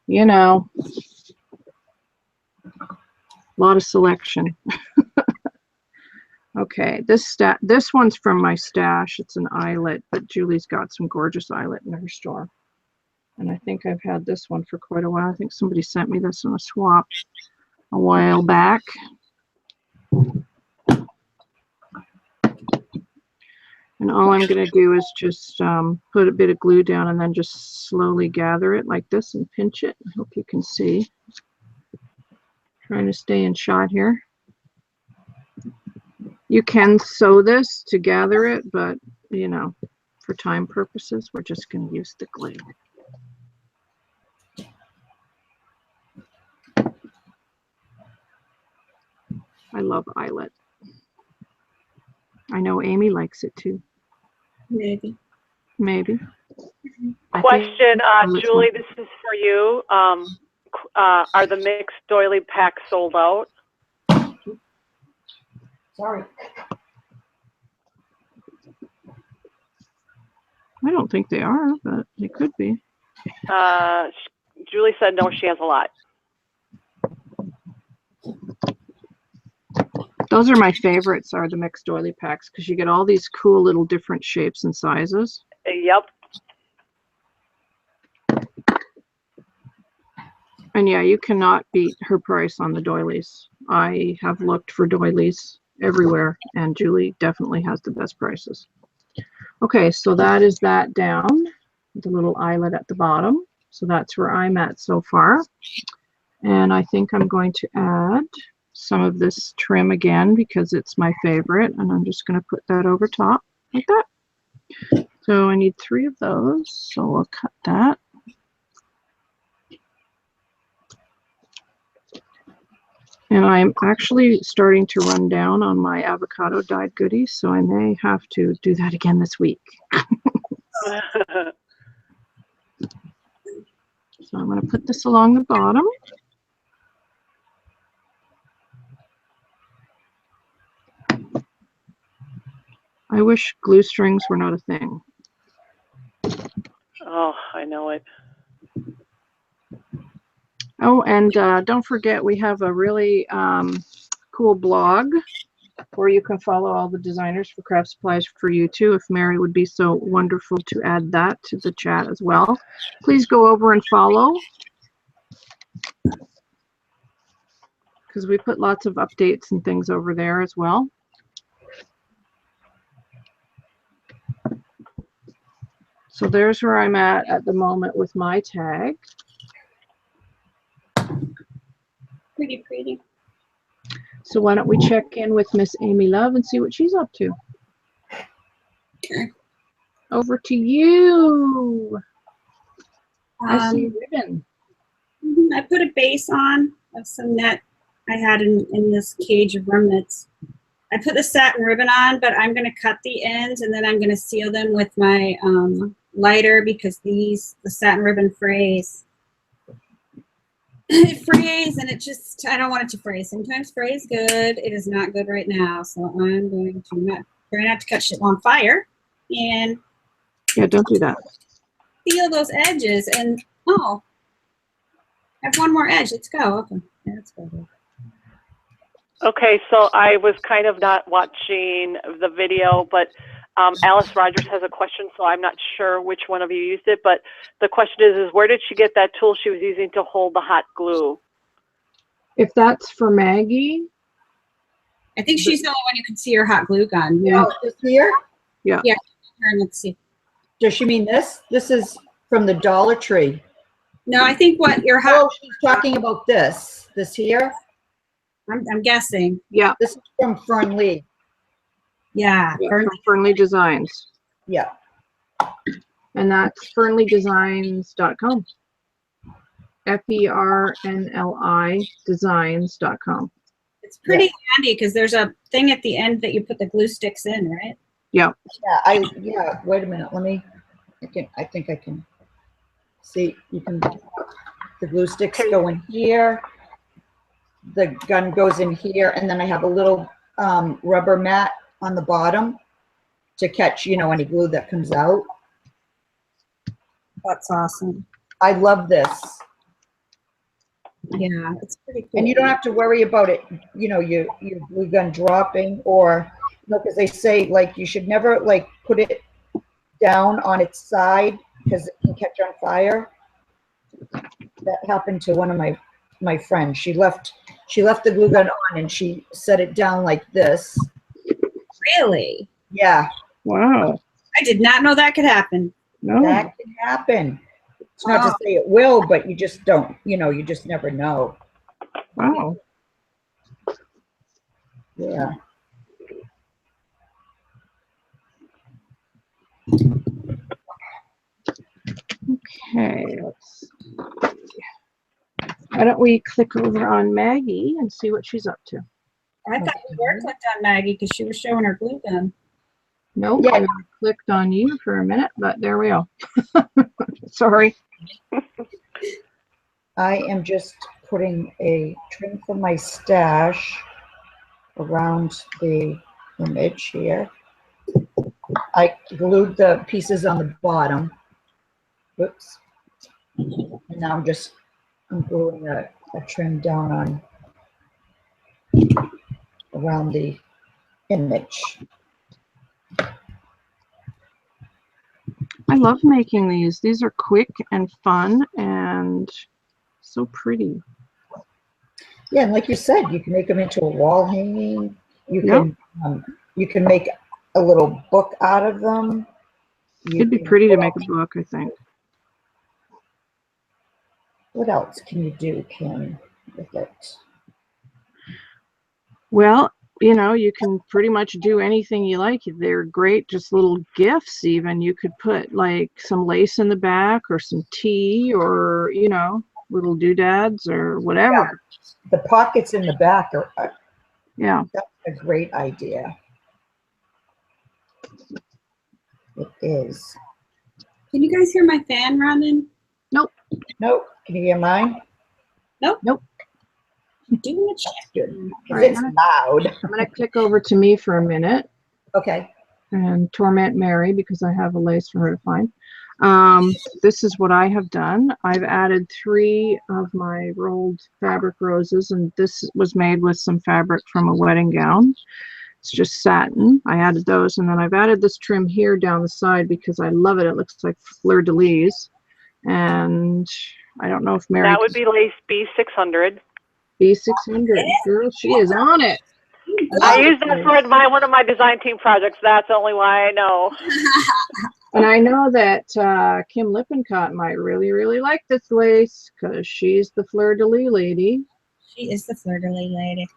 you know, a lot of selection. Okay, this one's from my stash. It's an eyelet, but Julie's got some gorgeous eyelet in her store. And I think I've had this one for quite a while. I think somebody sent me this in a swap a while back. And all I'm going to do is just put a bit of glue down and then just slowly gather it like this and pinch it. I hope you can see. Trying to stay in shot here. You can sew this to gather it, but, you know, for time purposes, we're just going to use the glue. love eyelet. I know Amy likes it too. Maybe. Maybe. Question, let's Julie, look. this is for you. Are the mixed doily packs sold out? Sorry. I don't think they are, but they could be. Julie said no, she has a lot. Those are my favorites, are the mixed doily packs, because you get all these cool little different shapes and sizes. Yep. And yeah, you cannot beat her price on the doilies. I have looked for doilies everywhere, and Julie definitely has the best prices. Okay, so that is that down, the little eyelet at the bottom. So that's where I'm at so far. And I think I'm going to add some of this trim again because it's my favorite, and I'm just going to put that over top like that. So I need 3 of those, so I'll cut that. And I'm actually starting to run down on my avocado dyed goodies, so I may have to do that again this week. So I'm going to put this along the bottom. I wish glue strings were not a thing. Oh, I know it. Oh, and don't forget, we have a really cool blog where you can follow all the designers for craft supplies for you too. If Mary would be so wonderful to add that to the chat as well. Please go over and follow, because we put lots of updates and things over there as well. So there's where I'm at the moment with my tag. Pretty, pretty. So why don't we check in with Miss Amy Love and see what she's up to. Okay. Over to you. I see ribbon. I put a base on of some net I had in this cage of remnants. I put the satin ribbon on, but I'm going to cut the ends and then I'm going to seal them with my lighter because the satin ribbon frays. It frays and it just, I don't want it to fray. Sometimes fray is good. It is not good right now. So I'm going to try not to catch it on fire and yeah, don't do that. seal those edges. And oh, I have one more edge. Let's go. Okay. Yeah, let's go. Okay, so I was kind of not watching the video, but Alice Rogers has a question, so I'm not sure which one of you used it, but the question is where did she get that tool she was using to hold the hot glue? If that's for Maggie. I think she's the only one you can see her hot glue gun. Yeah. Oh, this here? Yeah. Yeah. Let's see. Does she mean this? This is from the Dollar Tree. No, I think what your hot. Oh, she's talking about this. This here? I'm guessing. Yeah. This is from Fern Lee. Yeah. From Fernley Designs. Yeah. And that's fernleydesigns.com. FERNLI designs.com. It's pretty handy because there's a thing at the end that you put the glue sticks in, right? Yeah. Yeah, wait a minute. I think I can see. You can, the glue sticks go in here. The gun goes in here, and then I have a little rubber mat on the bottom to catch, any glue that comes out. That's awesome. I love this. Yeah, it's pretty cool. And you don't have to worry about it, your glue gun dropping or, because they say, like, you should never, like, put it down on its side because it can catch on fire. That happened to one of my friends. She left the glue gun on and she set it down like this. Really? Yeah. Wow. I did not know that could happen. No. That can happen. It's not to say it will, but you just don't, you just never know. Wow. Yeah. Okay, let's see. Why don't we click over on Maggie and see what she's up to? I thought we were clicked on Maggie because she was showing her glue gun. Nope, Yeah. I clicked on you for a minute, but there we go. Sorry. I am just putting a trim for my stash around the image here. I glued the pieces on the bottom. Whoops. And now I'm gluing a trim down on around the image. I love making these. These are quick and fun and so pretty. Yeah, and like you said, you can make them into a wall hanging. Yep. You can make a little book out of them. It'd be pretty to make a book, I think. What else can you do, Kim, with it? Well, you know, you can pretty much do anything you like. They're great, just little gifts even. You could put like some lace in the back or some tea or, you know, little doodads or whatever. The pockets in the back are Yeah. that's a great idea. It is. Can you guys hear my fan running? Nope. Nope. Can you hear mine? Nope. Nope. Doing a check. Good. All 'Cause right, it's loud. I'm going to click over to me for a minute Okay. and torment Mary because I have a lace for her to find. This is what I have done. I've added 3 of my rolled fabric roses, and this was made with some fabric from a wedding gown. It's just satin. I added those, and then I've added this trim here down the side because I love it. It looks like fleur-de-lis, and I don't know if Mary. That would be lace B600. B600. Girl, she is on it. I use that for one of my design team projects. That's only why I know. And I know that Kim Lippincott might really, really like this lace because she's the fleur-de-lis lady. She is the fleur-de-lis lady.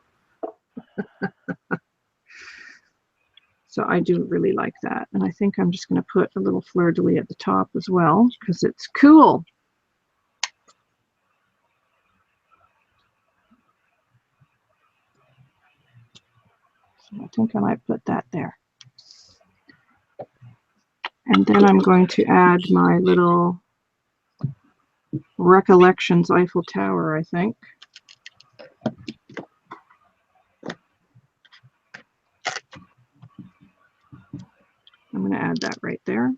So I do really like that. And I think I'm just going to put a little fleur-de-lis at the top as well because it's cool. So I think I might put that there. And then I'm going to add my little Recollections Eiffel Tower, I think. I'm going to add that right there.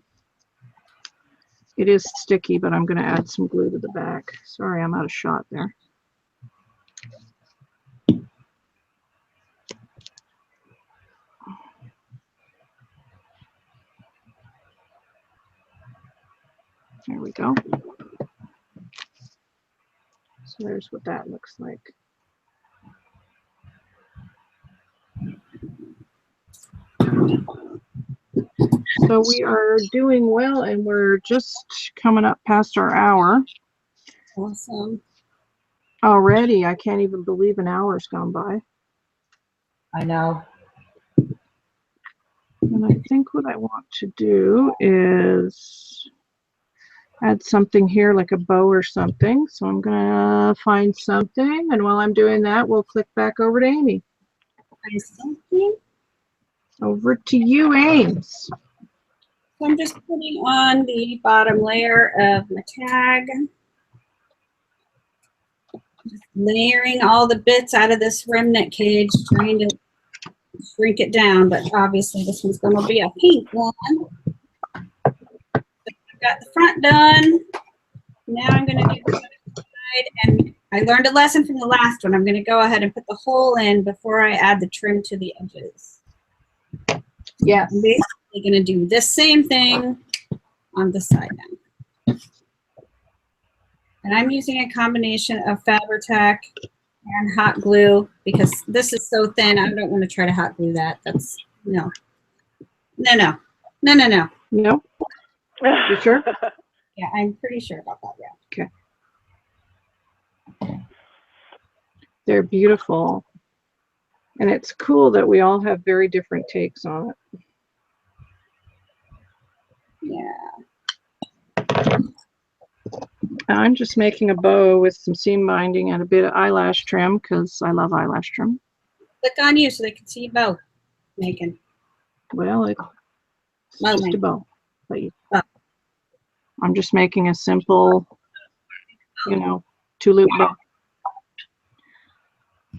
It is sticky, but I'm going to add some glue to the back. Sorry, I'm out of shot there. There we go. So there's what that looks like. So we are doing well, and we're just coming up past our hour. Awesome. Already, I can't even believe an hour's gone by. I know. And I think what I want to do is add something here like a bow or something. So I'm gonna find something, and while I'm doing that, we'll click back over to Amy. Find something. Over to you, Ames. So I'm just putting on the bottom layer of my tag. Just layering all the bits out of this remnant cage, trying to shrink it down, but obviously this one's going to be a pink one. So I've got the front done. Now I'm going to do the other side, and I learned a lesson from the last one. I'm going to go ahead and put the hole in before I add the trim to the edges. Yeah. I'm basically going to do this same thing on the side now. And I'm using a combination of Fabri-Tac and hot glue because this is so thin. I don't want to try to hot glue that. That's no. No. No. You sure? Yeah, I'm pretty sure about that. Yeah. Okay. They're beautiful. And it's cool that we all have very different takes on it. Yeah. I'm just making a bow with some seam binding and a bit of eyelash trim because I love eyelash trim. Click on you so they can see you both, Megan. Well, it's Well, just a Megan. bow. But Bow. I'm just making a simple, you know, 2-loop bow.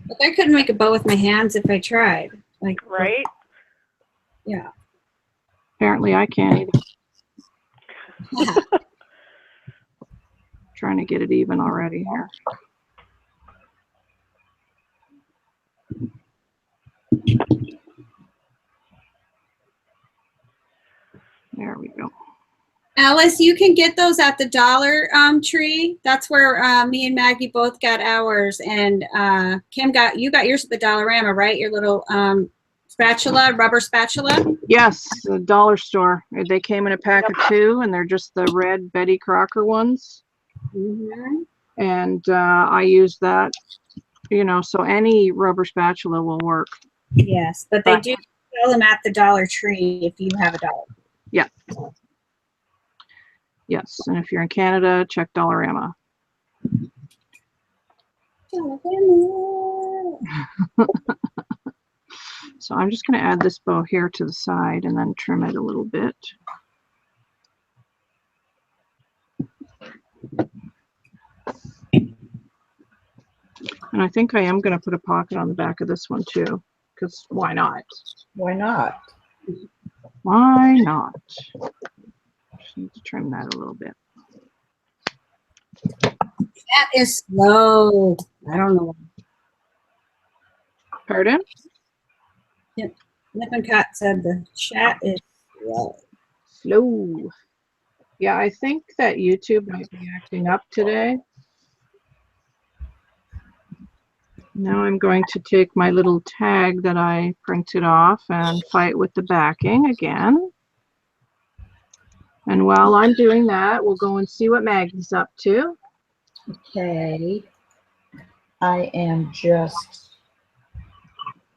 But I couldn't make a bow with my hands if I tried. Like, Right? yeah. Apparently I can't either. Trying to get it even already here. There we go. Alice, you can get those at the Dollar Tree. That's where me and Maggie both got ours, and Kim you got yours at the Dollarama, right? Your little spatula, rubber spatula. Yes, the dollar store. They came in a pack of 2, and they're just the red Betty Crocker ones. Mm-hmm. And I use that, you know, so any rubber spatula will work. Yes, but they do sell them at the Dollar Tree if you have a dollar. Yeah. Yes, and if you're in Canada, check Dollarama. So I'm just going to add this bow here to the side and then trim it a little bit. And I think I am going to put a pocket on the back of this one too, because why not? Why not? Why not? Just need to trim that a little bit. That is slow. I don't know. Pardon? Lippincott said the chat is slow. Slow. Yeah, I think that YouTube might be acting up today. Now I'm going to take my little tag that I printed off and fight with the backing again. And while I'm doing that, we'll go and see what Maggie's up to. Okay. I am just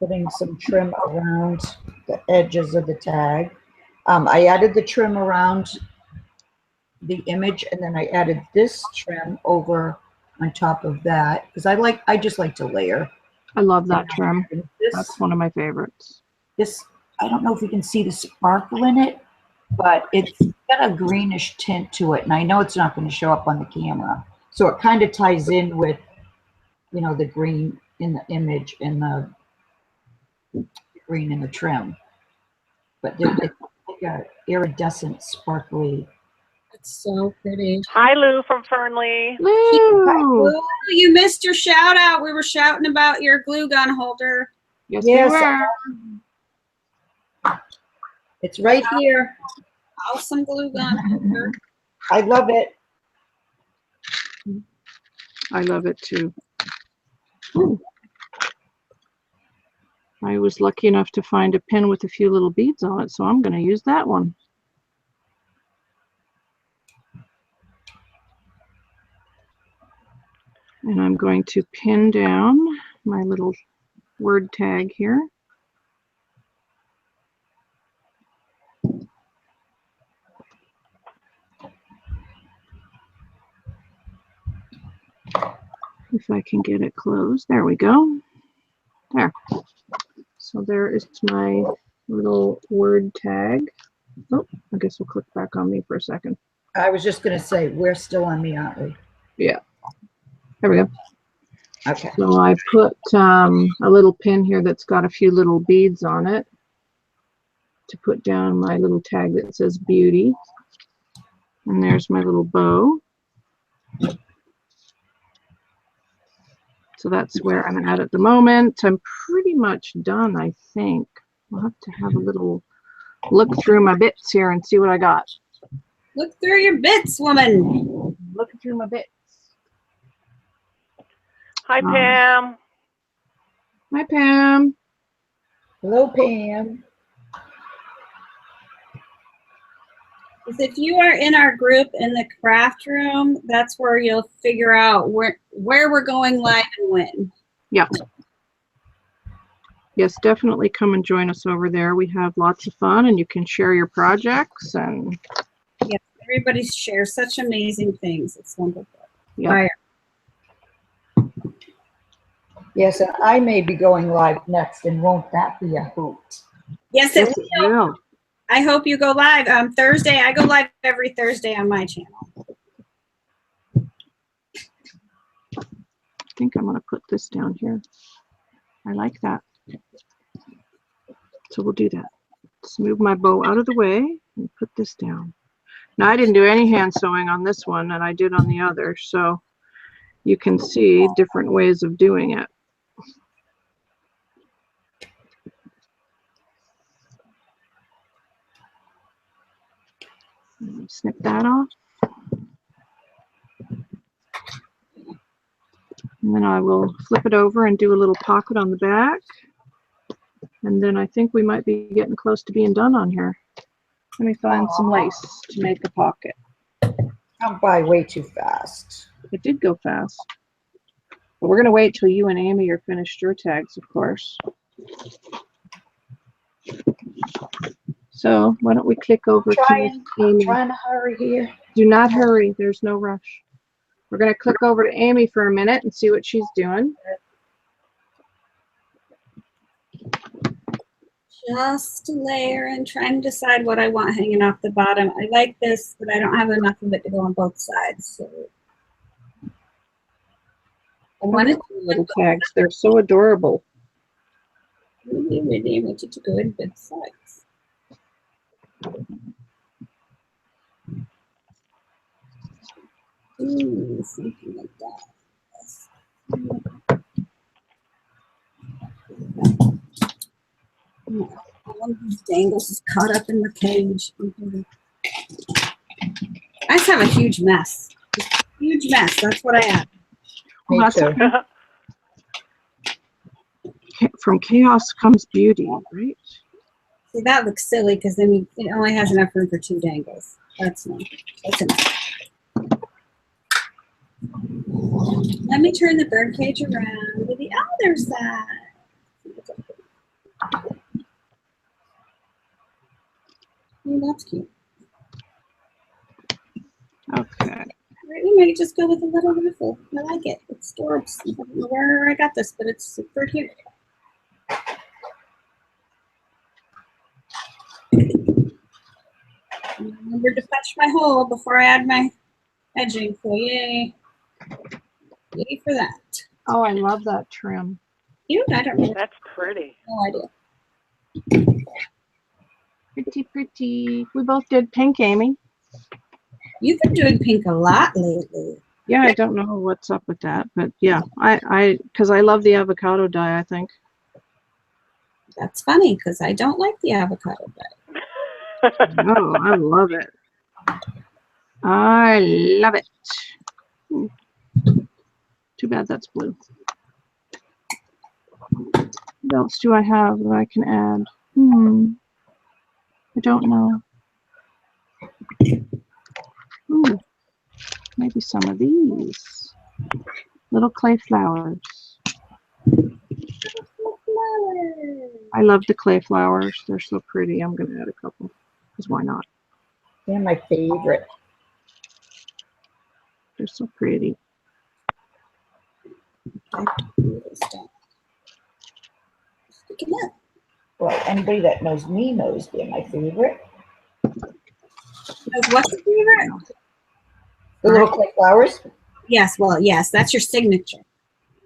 putting some trim around the edges of the tag. I added the trim around the image, and then I added this trim over on top of that because I just like to layer. I love that trim. This, That's one of my favorites. this, I don't know if you can see the sparkle in it, but it's got a greenish tint to it, and I know it's not going to show up on the camera. So it kind of ties in with, you know, the green in the image and the green in the trim. But it's like a iridescent, sparkly. It's so pretty. Hi, Lou from Fernley. Lou! Oh, you missed your shout out. We were shouting about your glue gun holder. Yes, Yes, we were. It's right here. Awesome glue gun holder. I love it. I love it too. Ooh. I was lucky enough to find a pin with a few little beads on it, so I'm going to use that one. And I'm going to pin down my little word tag here. If I can get it closed. There we go. There. So there is my little word tag. Oh, I guess we'll click back on me for a second. I was just going to say, we're still on me, aren't we? Yeah. There we go. Okay. So I put a little pin here that's got a few little beads on it to put down my little tag that says beauty. And there's my little bow. So that's where I'm at the moment. I'm pretty much done, I think. I'll have to have a little look through my bits here and see what I got. Look through your bits, woman. Looking through my bits. Hi, Pam. Hi, Pam. Hello, Pam. If you are in our group in the craft room, that's where you'll figure out where we're going live and when. Yeah. Yes, definitely come and join us over there. We have lots of fun, and you can share your projects. And yes, everybody shares such amazing things. It's wonderful. yeah. Fire. Yes, and I may be going live next, and won't that be a hoot? Yes, Yes, it will. I hope you go live. Thursday, I go live every Thursday on my channel. I think I'm going to put this down here. I like that. So we'll do that. Let's move my bow out of the way and put this down. Now, I didn't do any hand sewing on this one, and I did on the other, so you can see different ways of doing it. Snip that off. And then I will flip it over and do a little pocket on the back. And then I think we might be getting close to being done on here. Let me find some lace to make a pocket. Come by way too fast. It did go fast. But we're going to wait till you and Amy are finished your tags, of course. So why don't we click over to I'm Amy. trying to hurry here. Do not hurry. There's no rush. We're going to click over to Amy for a minute and see what she's doing. Just a layer and trying to decide what I want hanging off the bottom. I like this, but I don't have enough of it to go on both sides. So I wanted Little tags. They're so adorable. really, really wanted to go in both sides. Ooh, something like that. Yes. One of these dangles is caught up in the cage. I just have a huge mess. Huge mess. That's what I have. Me Well, too. From chaos comes beauty, right? See, that looks silly because then it only has enough room for 2 dangles. That's enough. That's enough. Let me turn the bird cage around to the other side. Oh, that's cute. Okay. We might just go with a little riffle. I like it. It's adorable. I don't know where I got this, but it's super cute. Remember to fetch my hole before I add my edging. So yay. Yay for that. Oh, I love that trim. Cute? I don't know. That's pretty. No idea. Pretty, pretty. We both did pink, Amy. You've been doing pink a lot lately. Yeah, I don't know what's up with that, but yeah, because I love the avocado dye, I think. That's funny because I don't like the avocado dye. Oh, I love it. I love it. Too bad that's blue. What else do I have that I can add? I don't know. Ooh, maybe some of these. Little clay flowers. I love the clay flowers. They're so pretty. I'm going to add a couple. Because why not? They're my favorite. They're so pretty. Sticking up. Well, anybody that knows me knows they're my favorite. What's your favorite? The little clay flowers. Yes, well, yes, that's your signature.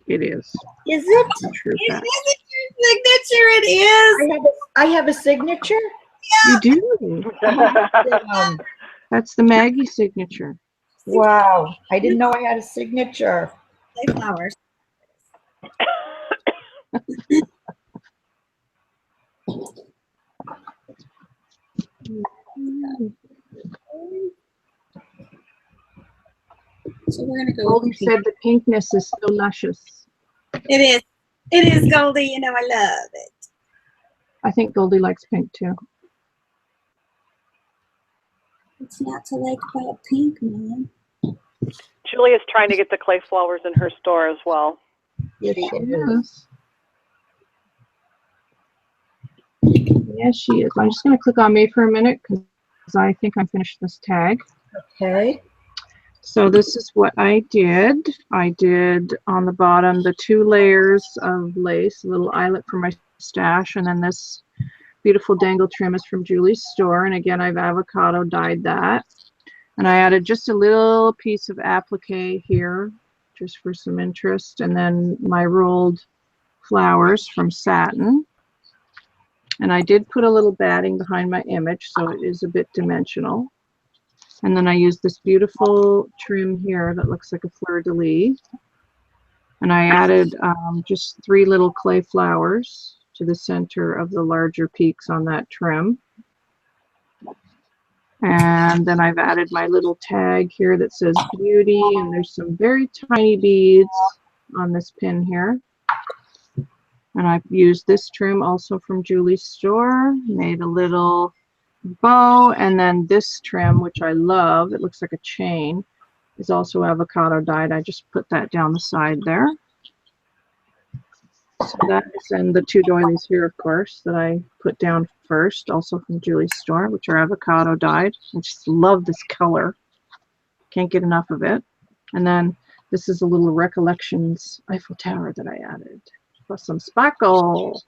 It is. Is it? A true fact. Your signature, it is. I have a signature. You do. That's the Maggie signature. Wow, I didn't know I had a signature. Clay flowers. So we're gonna go. Goldie said the pinkness is so luscious. It is. It is, Goldie. You know I love it. I think Goldie likes pink too. It's not to like about pink, man. Julia's trying to get the clay flowers in her store as well. Yes, she is. Yes. Yes, she is. I'm just going to click on me for a minute because I think I'm finished this tag. Okay. So this is what I did. I did on the bottom the 2 layers of lace, a little eyelet for my stash, and then this beautiful dangle trim is from Julie's store. And again, I've avocado dyed that. And I added just a little piece of applique here, just for some interest. And then my rolled flowers from satin. And I did put a little batting behind my image, so it is a bit dimensional. And then I used this beautiful trim here that looks like a fleur-de-lis. And I added just 3 little clay flowers to the center of the larger peaks on that trim. And then I've added my little tag here that says beauty, and there's some very tiny beads on this pin here. And I've used this trim also from Julie's store, made a little bow, and then this trim, which I love, it looks like a chain, is also avocado dyed. I just put that down the side there. So that is, and the 2 doilies here, of course, that I put down first, also from Julie's store, which are avocado dyed. I just love this color. Can't get enough of it. And then this is a little Recollections Eiffel Tower that I added, plus some sparkle.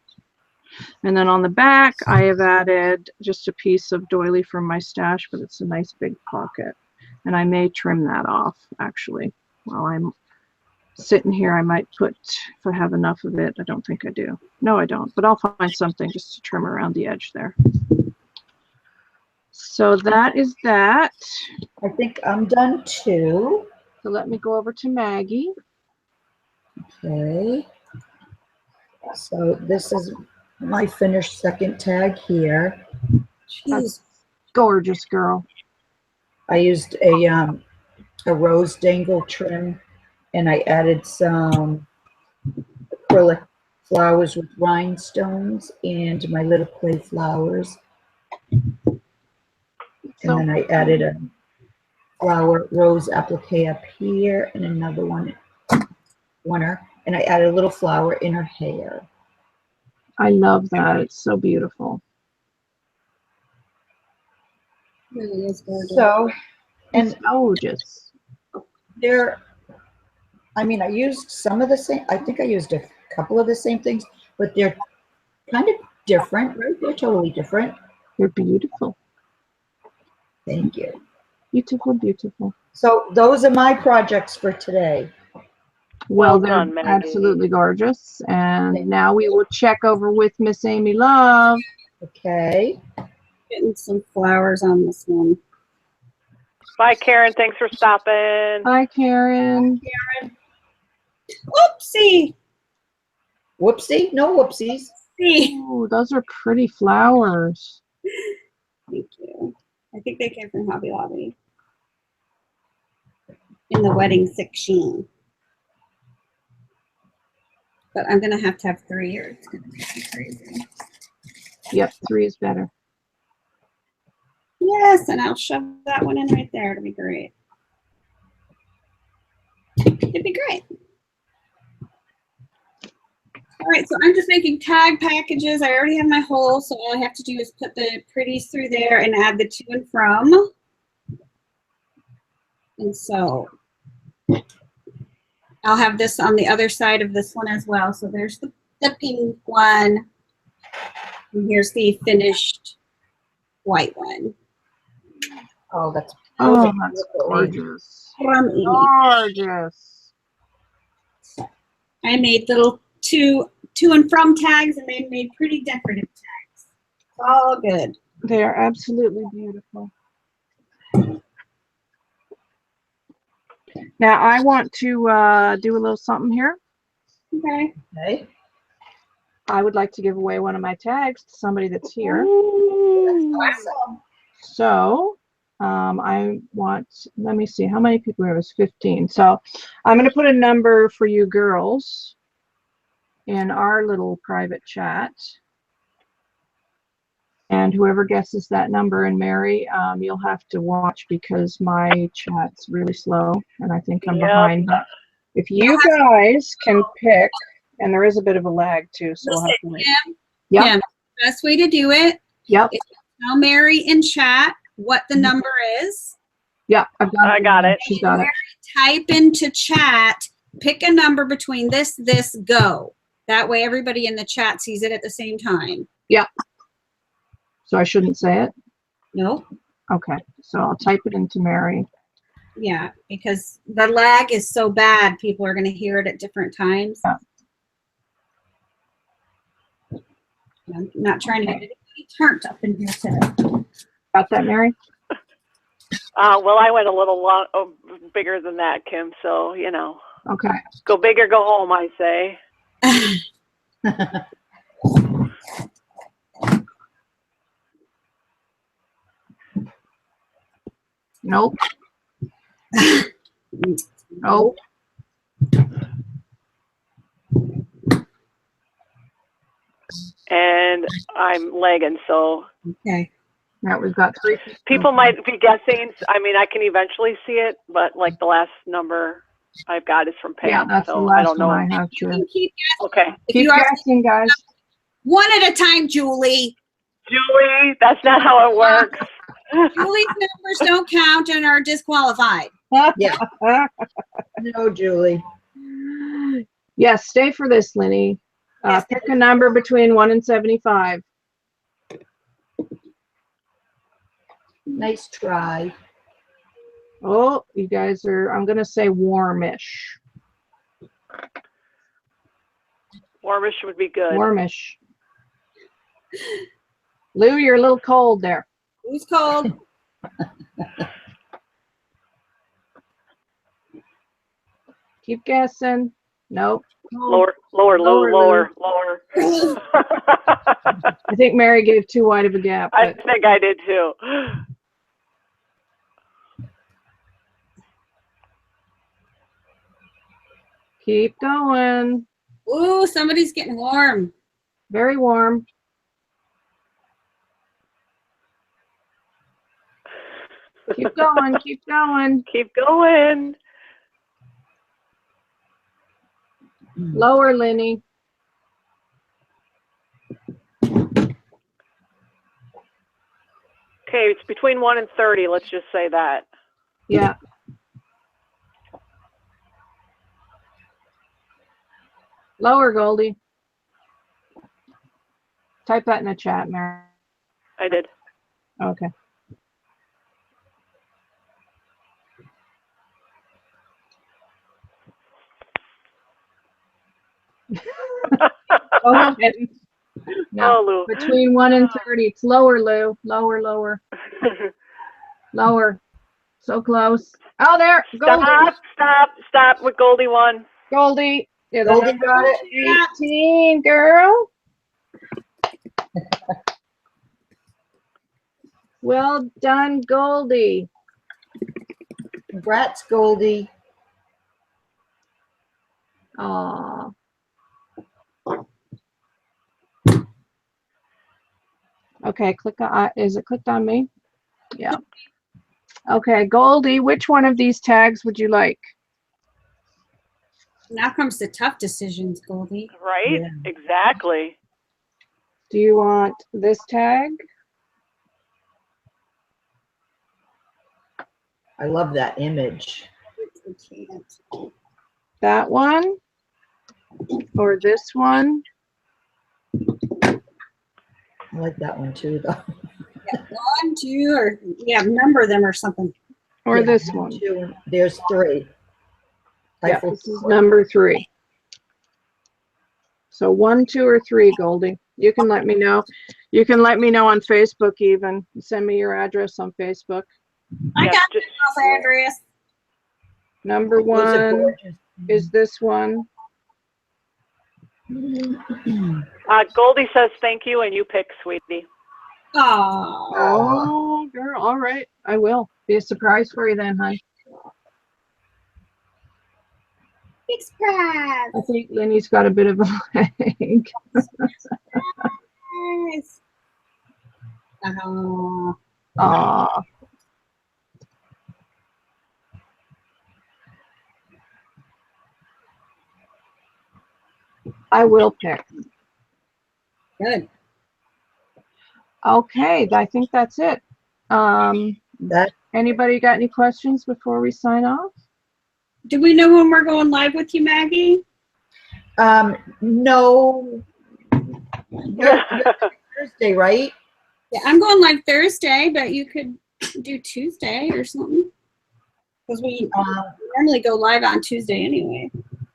And then on the back, I have added just a piece of doily from my stash, but it's a nice big pocket. And I may trim that off, actually, while I'm sitting here. I might put, if I have enough of it, I don't think I do. No, I don't, but I'll find something just to trim around the edge there. So that is that. I think I'm done too. So let me go over to Maggie. Okay. So this is my finished second tag here. That's gorgeous, girl. I used a rose dangle trim, and I added some acrylic flowers with rhinestones and my little clay flowers. And then I added a flower rose applique up here and another one, and I added a little flower in her hair. I love that. It's so beautiful. Really is gorgeous. So, and It's gorgeous. there, I mean, I used some of the same, I think I used a couple of the same things, but they're kind of different, right? They're totally different. They're beautiful. Thank you. Beautiful, beautiful. So those are my projects for today. Well, Well done, they're Maggie. absolutely gorgeous. And now we will check over with Miss Amy Love. Okay. Getting some flowers on this one. Bye, Karen. Thanks for stopping. Hi, Karen. Whoopsie. Whoopsie? No whoopsies. See. Oh, those are pretty flowers. Thank you. I think they came from Hobby Lobby. In the wedding section. But I'm going to have 3 or it's going to make me crazy. Yep, 3 is better. Yes, and I'll shove that one in right there. It'll be great. It'd be great. All right, so I'm just making tag packages. I already have my hole, so all I have to do is put the pretties through there and add the to and from. And so I'll have this on the other side of this one as well. So there's the pink one. And here's the finished white one. Oh, that's Oh, that's gorgeous. From Amy. Gorgeous. I made little to and from tags, and they made pretty decorative tags. It's all good. They are absolutely beautiful. Now I want to do a little something here. Okay. okay. I would like to give away one of my tags to somebody that's here. Awesome. So I want, let me see, how many people here? It was 15. So I'm going to put a number for you girls in our little private chat. And whoever guesses that number, and Mary, you'll have to watch because my chat's really slow and I think I'm behind. But if you guys can pick, and there is a bit of a lag too, so we'll have to wait. Yeah. Yep. Best way to do it Yep. is tell Mary in chat what the number is. Yeah, I've got it. I got it. She's got it. Type into chat, pick a number between this, go. That way everybody in the chat sees it at the same time. So I shouldn't say it? Nope. Okay, so I'll type it into Mary. Yeah, because the lag is so bad, people are going to hear it at different times. Yeah. I'm not trying to get anybody turned up in here today. Got that, Mary? Well, I went a little bigger than that, Kim. So, you know, Okay. go big or go home, I say. Nope. Nope. And I'm lagging, so Okay. Now we've got 3. people might be guessing. I mean, I can eventually see it, but like the last number I've got is from Pam. Yeah, that's the so last I don't know. one I have You too. can keep Okay. if Keep you are guessing, guys. one at a time, Julie. Julie, that's not how it works. Julie's numbers don't count and are disqualified. Yeah. No, Julie. Yes, stay for this, Lenny. Yes. Pick a number between 1 and 75. Nice try. Oh, you guys are, I'm going to say warmish. Warmish would be good. Warmish. Lou, you're a little cold there. Who's cold? Keep guessing. Nope. Lower, Lou, Lower, lower. I think Mary gave too wide of a gap. I But think I did too. keep going. Ooh, somebody's getting warm. Very warm. Keep going. Keep going. Keep going. Lower, Lenny. Okay, it's between 1 and 30. Let's just say that. Yeah. Lower, Goldie. Type that in the chat, Mary. I did. Okay. Go ahead. No, Oh, Lou. between 1 and 30. It's lower, Lou. Lower, lower, lower. So close. Oh, there. Goldie. Stop with Goldie 1. Goldie. Yeah, the Goldie number got it. 18, girl. Well done, Goldie. Congrats, Goldie. Aw. Okay, click on, is it clicked on me? Yeah. Okay, Goldie, which one of these tags would you like? Now comes the tough decisions, Goldie. Right? Yeah. Exactly. Do you want this tag? I love that image. I can't. That one? Or this one? I like that one too, though. Yeah, 1, 2, or yeah, number them or something. Or Yeah, this one? 2, there's 3. Yeah, Eiffel this is Tower. number 3. So 1, 2, or 3, Goldie. You can let me know. You can let me know on Facebook even. Send me your address on Facebook. I Yeah, got just- your address. Number Those are 1 gorgeous. is this one. Goldie says thank you, and you pick, sweetie. Oh, Oh, girl. All right. I will. Be a surprise for you then, hon. big surprise. I think Lenny's got a bit of a leg. Nice. Oh, Aw. I will pick. good. Okay, I think that's it. That Anybody got any questions before we sign off? Do we know when we're going live with you, Maggie? No. You're Thursday, right? Yeah, I'm going live Thursday, but you could do Tuesday or something. Because we normally go live on Tuesday anyway.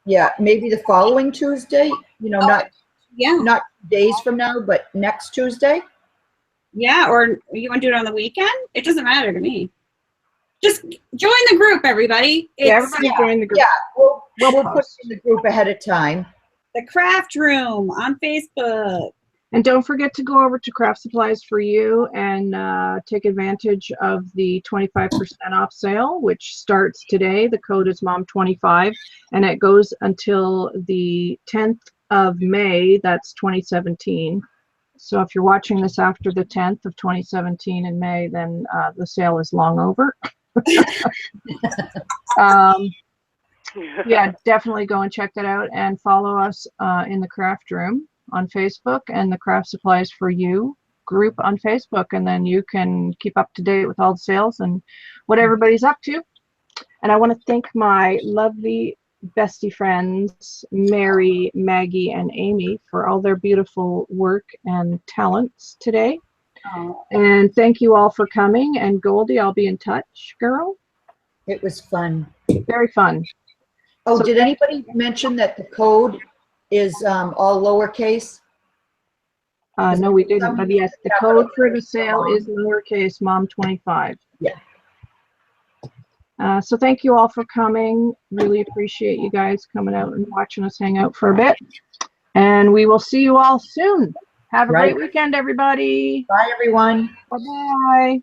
Yeah, maybe the following Tuesday, you know, Yeah. not days from now, but next Tuesday. Yeah, or you want to do it on the weekend? It doesn't matter to me. Just join the group, everybody. It's Everybody join the group. Yeah, we'll put post. in the group ahead of time. the craft room on Facebook. And don't forget to go over to Craft Supplies for You and take advantage of the 25% off sale, which starts today. The code is MOM25, and it goes until the 10th of May. That's 2017. So if you're watching this after the 10th of 2017 in May, then the sale is long over. Yeah, definitely go and check that out and follow us in the craft room on Facebook and the Craft Supplies for You group on Facebook, and then you can keep up to date with all the sales and what everybody's up to. And I want to thank my lovely bestie friends Mary, Maggie, and Amy for all their beautiful work and talents today. And thank you all for coming. And Goldie, I'll be in touch, girl. It was fun. Very fun. Oh, So- did anybody mention that the code is all lowercase? No, we didn't, but yes, the code for the sale is lowercase MOM25. Yeah. So thank you all for coming. Really appreciate you guys coming out and watching us hang out for a bit. And we will see you all soon. Have a great weekend, everybody. Bye, everyone. Bye-bye.